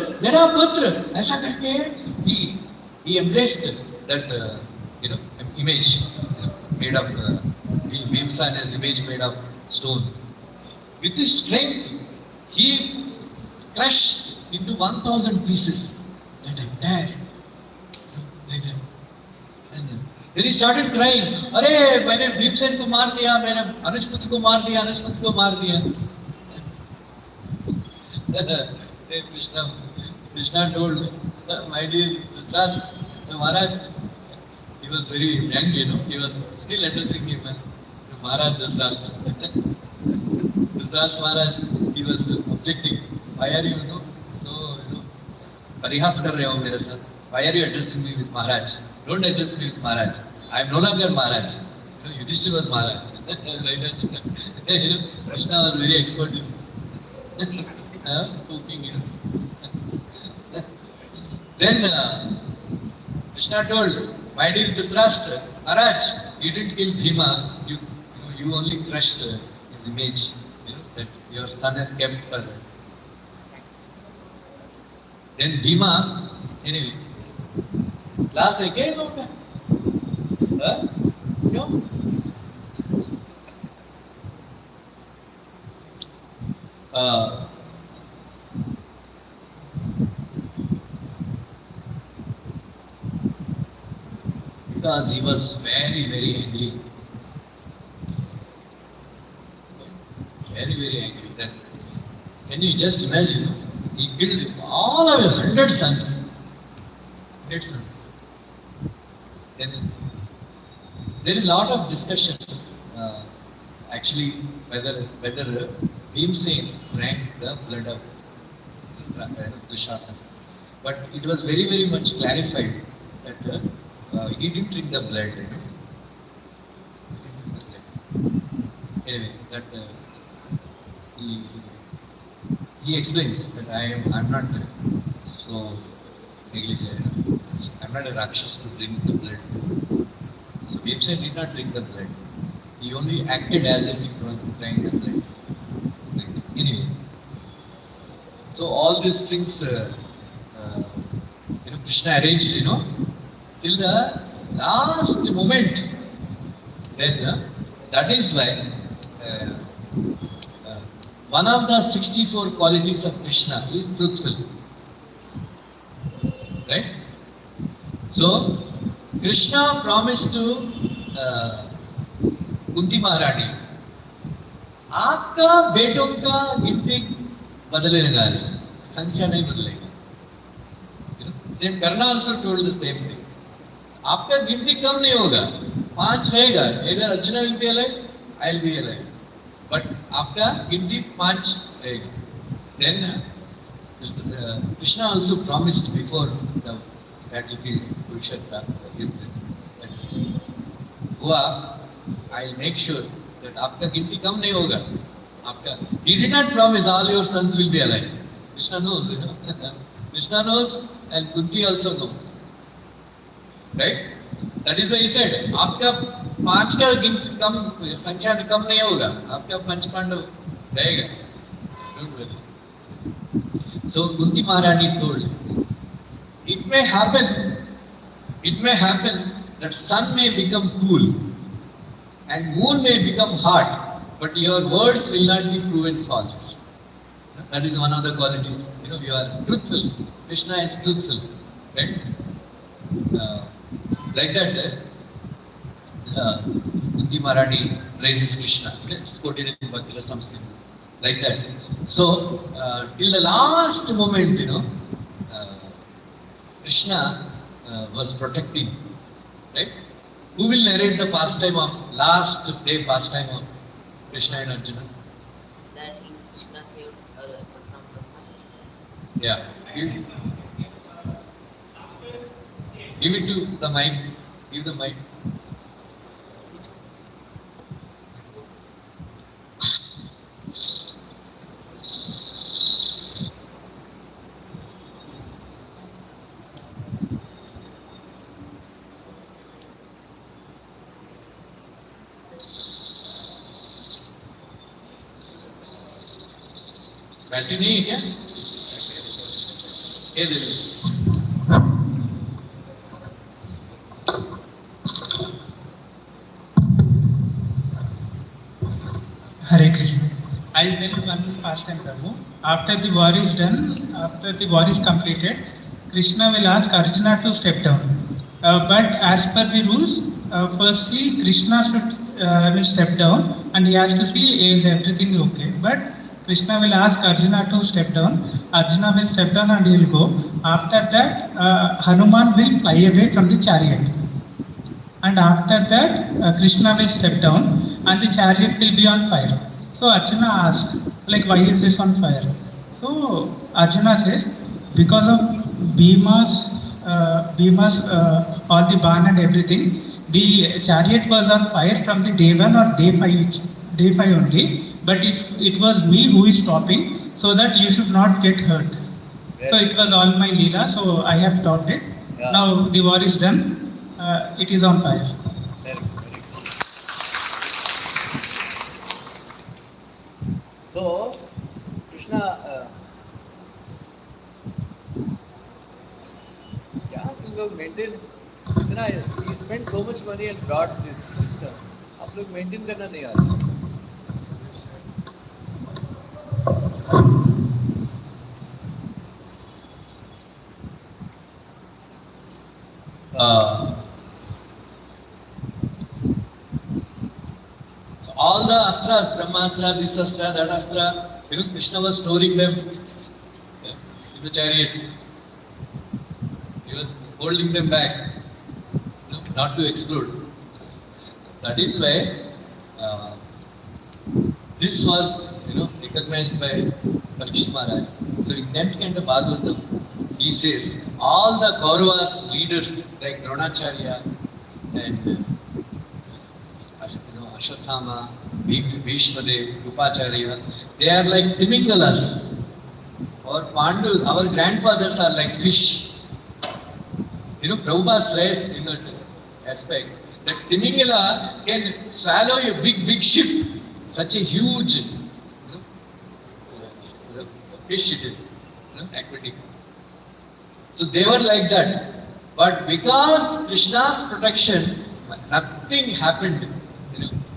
ऐसा करके he embraced that image made of Bhimsa and his image made of stone. With his strength, he crushed into 1,000 pieces that entire, like that. And then he started crying, "Arey, मैंने भीमसेन को मार दिया, मैंने अनुजपुत्र को मार दिया." Then Krishna told, "My dear Dhritarashtra Maharaj," he was very young, he was still addressing him as Maharaj Dhritarashtra. Dhritarashtra Maharaj, he was objecting, "Why are you, parihas kar rahe ho mere sath? Why are you addressing me with Maharaj? Don't address me with Maharaj. I am no longer Maharaj." Yudhishthira was Maharaj. Krishna was very expert in cooking. Then Krishna told, "My dear Dhritarashtra Maharaj, you didn't kill Bhima. You only crushed his image. That your son has kept for." Then Bhima, anyway, class है क्या लोग का? क्यों? Because he was very, very angry. Very, very angry. Then, can you just imagine? He killed all of 100 sons. 100 sons. Then there is a lot of discussion actually whether Bhimsen drank the blood of Dushasana. But it was very, very much clarified that he didn't drink the blood. Anyway, that he explains that I'm not so negligent. I'm not a Rakshas to drink the blood. So Bhimsen did not drink the blood. He only acted as if he drank the blood. Anyway, so all these things Krishna arranged, till the last moment. Then that is why one of the 64 qualities of Krishna is truthful. Right? So, Krishna promised to Kunti Maharani, आपका बेटों का गिनती बदलने लगा है, संख्या नहीं बदलेगा. Same Karna also told the same thing. आपका गिनती कम नहीं होगा, 5 रहेगा. Either Arjuna will be alive, I will be alive. But आपका गिनती 5 रहेगा. Then Krishna also promised before the battlefield, Kurukshetra, हुआ, I will make sure that आपका गिनती कम नहीं होगा. आपका, he did not promise all your sons will be alive. Krishna knows, Krishna knows and Kunti also knows. Right? That is why he said, आपका 5 का गिनती कम, संख्या कम नहीं होगा. आपका 5 पांडव रहेगा. Don't worry. So Kunti Maharani told, it may happen that sun may become cool and moon may become hot, but your words will not be proven false. That is one of the qualities. You are truthful. Krishna is truthful. Right? Like that, Kunti Maharani praises Krishna. It's quoted in Bhagavatam something like that. So, till the last moment, Krishna was protecting. Right? Who will narrate the pastime of last day pastime of Krishna and Arjuna? That Krishna saved from the past. Yeah. Give it to the mic. Give the mic. Battery नहीं है क्या? ये दे दो. Hare Krishna. I'll tell you one pastime, Prabhu. After the war is done, after the war is completed, Krishna will ask Arjuna to step down. But as per the rules, firstly Krishna will step down and he has to see is everything okay. But Krishna will ask Arjuna to step down. Arjuna will step down and he will go. After that, Hanuman will fly away from the chariot. And after that, Krishna will step down and the chariot will be on fire. So Arjuna asked, like, why is this on fire? So Arjuna says, because of Bhima's all the ban and everything, the chariot was on fire from the day 1 or day 5 only. But it was me who is stopping so that you should not get hurt. So it was all my Leela, so I have stopped it. Yeah. Now the war is done. It is on fire. Very good. So, Krishna, क्या तुम लोग maintain इतना he spent so much money and brought this system. आप लोग maintain करना नहीं आता. So all the astras, Brahmastra, this astra, that astra, Krishna was storing them in the chariot. He was holding them back, not to explode. That is why this was, recognized by Parikshit Maharaj. So in 10th canto Bhagavatam, he says all the Kauravas leaders like Dronacharya and Ashwatthama, Bhishmadev, Rupacharya, they are like Timingalas. Or Pandu, our grandfathers are like fish. Prabhupada says in that aspect that Timingala can swallow a big ship, such a huge fish it is, aquatic. So they were like that. But because Krishna's protection, nothing happened.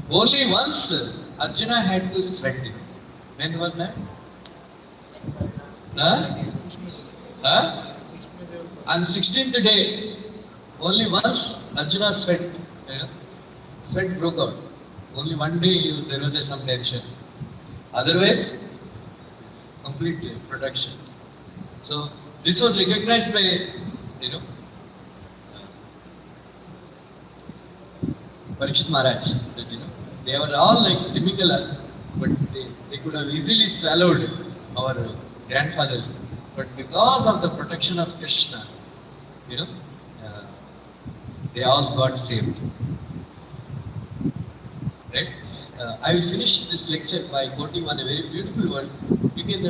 Only once Arjuna had to sweat. When was that? On the 16th day, only once Arjuna sweat. Sweat broke out. Only one day there was some tension. Otherwise, complete protection. So this was recognized by, Parikshit Maharaj. That, they were all like Timingalas, but they could have easily swallowed our grandfathers. But because of the protection of Krishna, they all got saved. Right? I will finish this lecture by quoting one a very beautiful verse. You can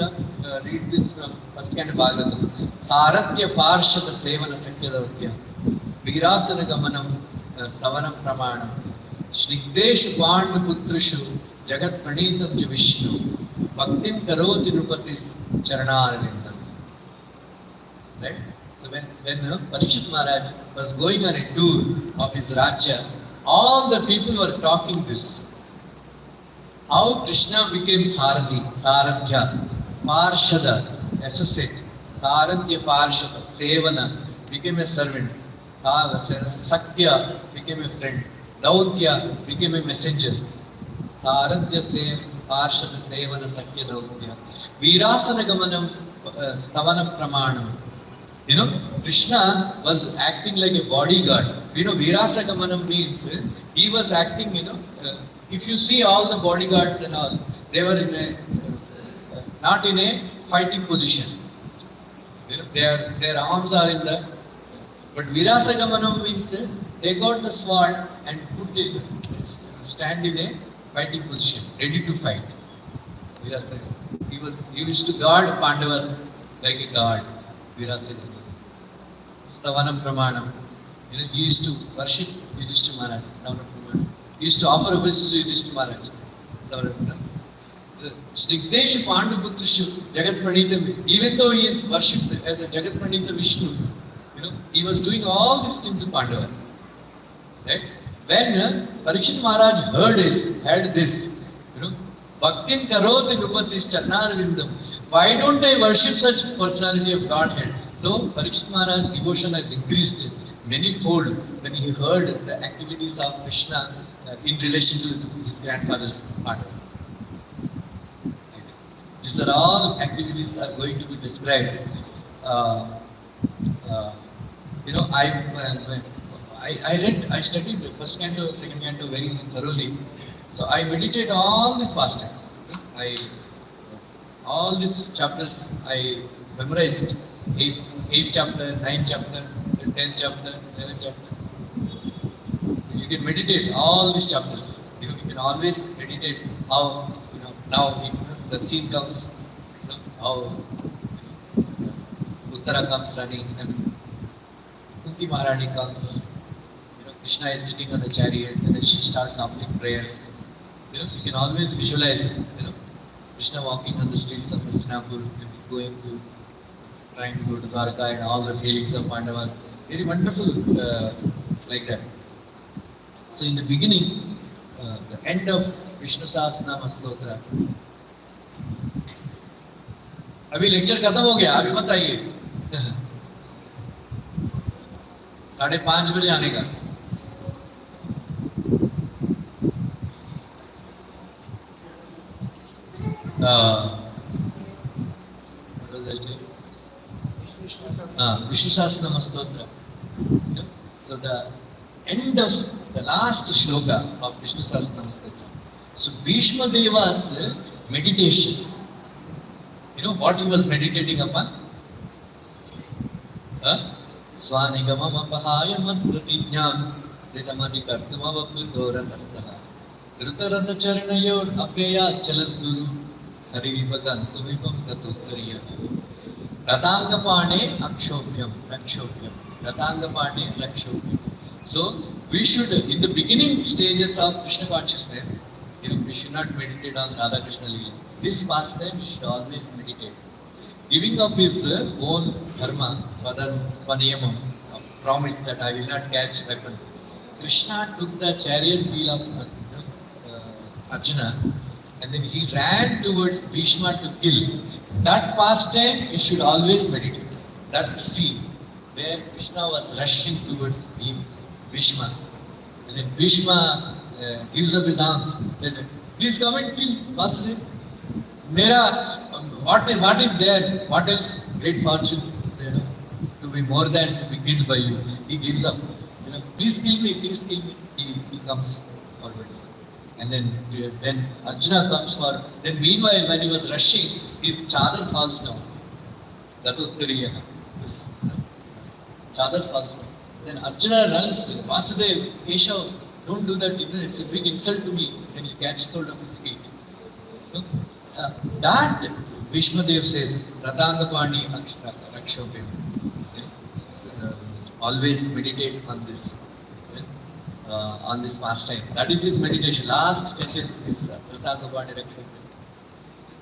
read this from first canto Bhagavatam. Saratya parshada sevana sakyadavakya virasana gamanam stavanam pramanam snigdeshu pandu putrishu jagat pranitam ja Vishnu bhaktim karoti nupatis charanarvindam. Right? So when Parikshit Maharaj was going on a tour of his Rajya, all the people were talking this. How Krishna became Sarati, Saradhya, Parshada, associate, Saradhya Parshada, Sevana, became a servant, Sakya became a friend, Dautya became a messenger, Saradhya Parshada, Sevana, Sakya, Dautya, Virasana Gamanam, Stavana Pramanam. Krishna was acting like a bodyguard. Virasa Gamanam means he was acting, if you see all the bodyguards and all, they were not in a fighting position. Their arms are in the. But Virasa Gamanam means they got the sword and put it, stand in a fighting position, ready to fight. Virasa. He used to guard Pandavas like a guard. Virasa Gamanam. Stavanam Pramanam. He used to worship Yudhishthira Maharaj. He used to offer obeisances to Yudhishthira Maharaj. Snigdeshu Panduputrishu Jagat Pranita, even though he is worshipped as a Jagat Pranita Vishnu, he was doing all this thing to Pandavas. Right? When Parikshit Maharaj heard this, Bhaktim Karoti Nupatis Charnarvindam. Why don't I worship such personality of Godhead? So Parikshit Maharaj's devotion has increased many-fold when he heard the activities of Krishna in relation to his grandfather's Pandavas. These are all activities that are going to be described. I studied the first canto, second canto very thoroughly. So I meditate all these pastimes. All these chapters I memorized. 8th chapter, 9th chapter, 10th chapter, 11th chapter. You can meditate all these chapters. You can always meditate how now the scene comes. How Uttara comes running and Kunti Maharani comes. Krishna is sitting on a chariot and then she starts offering prayers. You can always visualize, Krishna walking on the streets of Hastinapur and trying to go to Dwarka and all the feelings of Pandavas. Very wonderful like that. So in the beginning, the end of Vishnu Sahasranama Stotra. अभी lecture खत्म हो गया, अभी मत आइए 5:30 बजे आने का. What was I saying? Vishnu Sahasranama Stotra. So the end of the last shloka of Vishnu Sahasranama Stotra. So Bhishma Deva's meditation. What he was meditating upon? Swanigamam apahaya madhutinyam Ridamadi kartumavapu doratastaha Dhrutarata charanayor apyaya chaladguru Hariripagantumipam katuttariyah Ratangapane akshobhyam Ratangapane lakshobhyam. So we should, in the beginning stages of Krishna consciousness, we should not meditate on Radha Krishna Leela. This pastime we should always meditate. Giving up his own dharma, swaniyamam, promise that I will not catch weapon. Krishna took the chariot wheel of Arjuna and then he ran towards Bhishma to kill. That pastime we should always meditate. That scene where Krishna was rushing towards Bhishma and then Bhishma gives up his arms, said, please come and kill Vasudeva. What is there? What else? Great fortune, to be more than to be killed by you. He gives up. Please kill me, please kill me. He comes forwards. And then Arjuna comes for. Then meanwhile, when he was rushing, his chadar falls down. Gatottariyaha. Chadar falls down. Then Arjuna runs. Vasudeva, Keshav, don't do that. It's a big insult to me. Then he catches hold of his feet. That Bhishmadev says, Ratangapani Rakshobhyam. Always meditate on this pastime. That is his meditation. Last sentence is Ratangapani Rakshobhyam.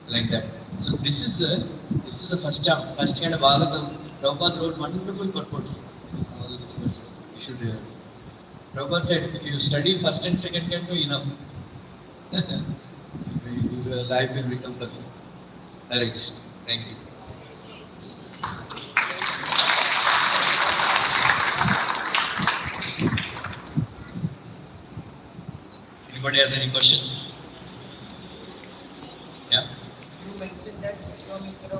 Like that. So this is the first kind of Bhagatam. Prabhupada wrote wonderful purports. All these verses. You should Prabhupada said, if you study first and second canto, enough. Your life will become perfect. Hare Krishna. Thank you. Anybody has any questions? Yeah? You mentioned that Vishwamitra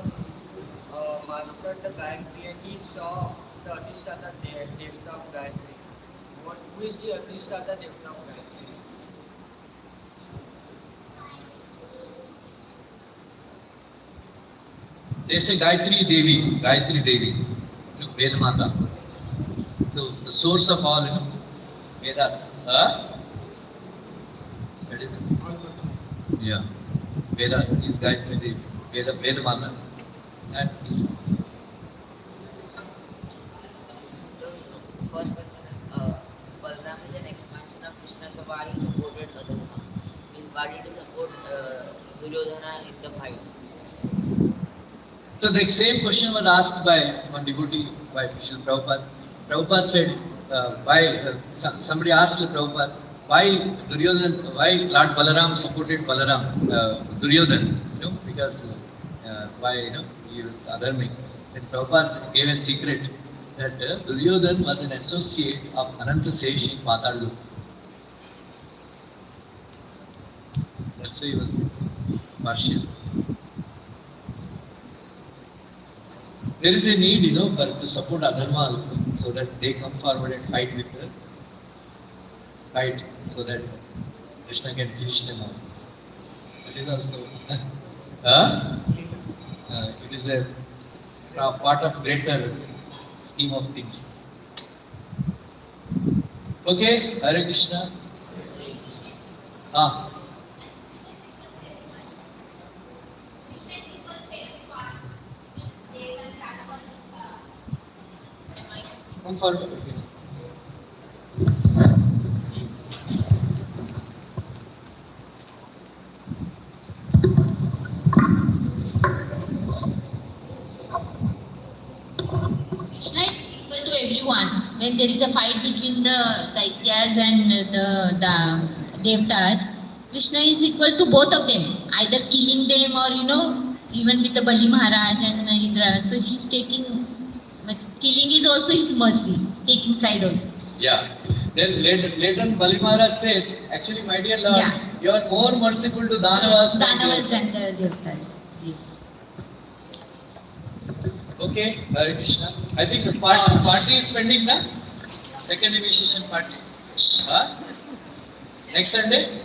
mastered the Gayatri and he saw the Adhisthata Devta of Gayatri. Who is the Adhisthata Devta of Gayatri? They say Gayatri Devi, Veda Mata. So the source of all, Vedas. What is it? Yeah. Vedas is Gayatri Devi, Veda Mata. That is. The first question, Balaram is an expansion of Krishna, so why he supported Adharma? Means why did he support Duryodhana in the fight? So the same question was asked by one devotee by Srila Prabhupada. Prabhupada said, somebody asked Prabhupada, why Lord Balaram supported Duryodhan? Because he was adharmic. Then Prabhupada gave a secret that Duryodhan was an associate of Ananta Sesh in Patal. That's why he was partial. There is a need, to support adharma also, so that they come forward and fight so that Krishna can finish them all. That is also, it is a part of greater scheme of things. Okay, Hare Krishna. Come forward. Krishna is equal to everyone. When there is a fight between the Daityas and the Devtas, Krishna is equal to both of them, either killing them or even with the Bali Maharaj and Indra. So he is taking, killing is also his mercy, taking side also. Yeah. Then later Bali Maharaj says, actually, my dear Lord, you are more merciful to Danavas than the Devtas. Yes. Okay, Hare Krishna. I think the party is pending now. Second initiation party. Next Sunday.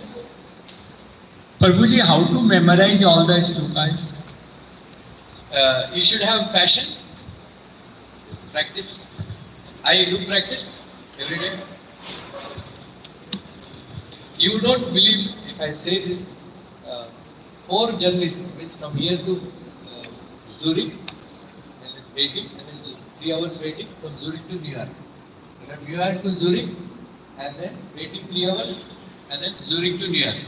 Prabhuji, how to memorize all the slokas? You should have passion. Practice. I do practice every day. You don't believe if I say this. 4 journeys, means from here to Zurich, and then waiting, and then 3 hours waiting from Zurich to New York. From New York to Zurich, and then waiting 3 hours, and then Zurich to New York,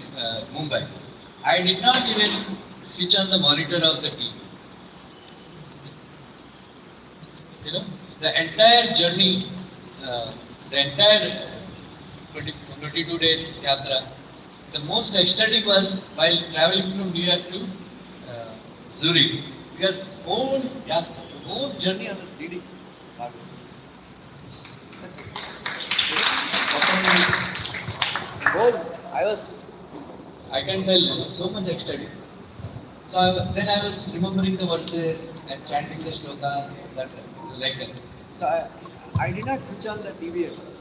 Mumbai. I did not even switch on the monitor of the TV. The entire journey, the entire 22 days yatra, the most ecstatic was while traveling from New York to Zurich, because whole journey on the 3D. I can tell, so much ecstatic. So then I was remembering the verses and chanting the shlokas, like that. So I did not switch on the TV at all.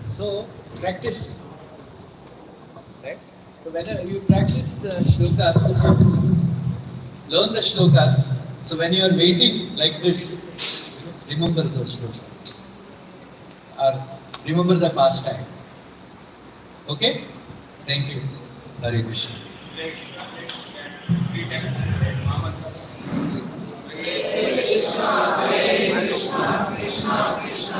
So practice, right? So whenever you practice the shlokas, learn the shlokas. So when you are waiting like this, remember those shlokas, or remember the past time. Okay? Thank you. Hare Krishna. Hare Krishna, Krishna Krishna, Krishna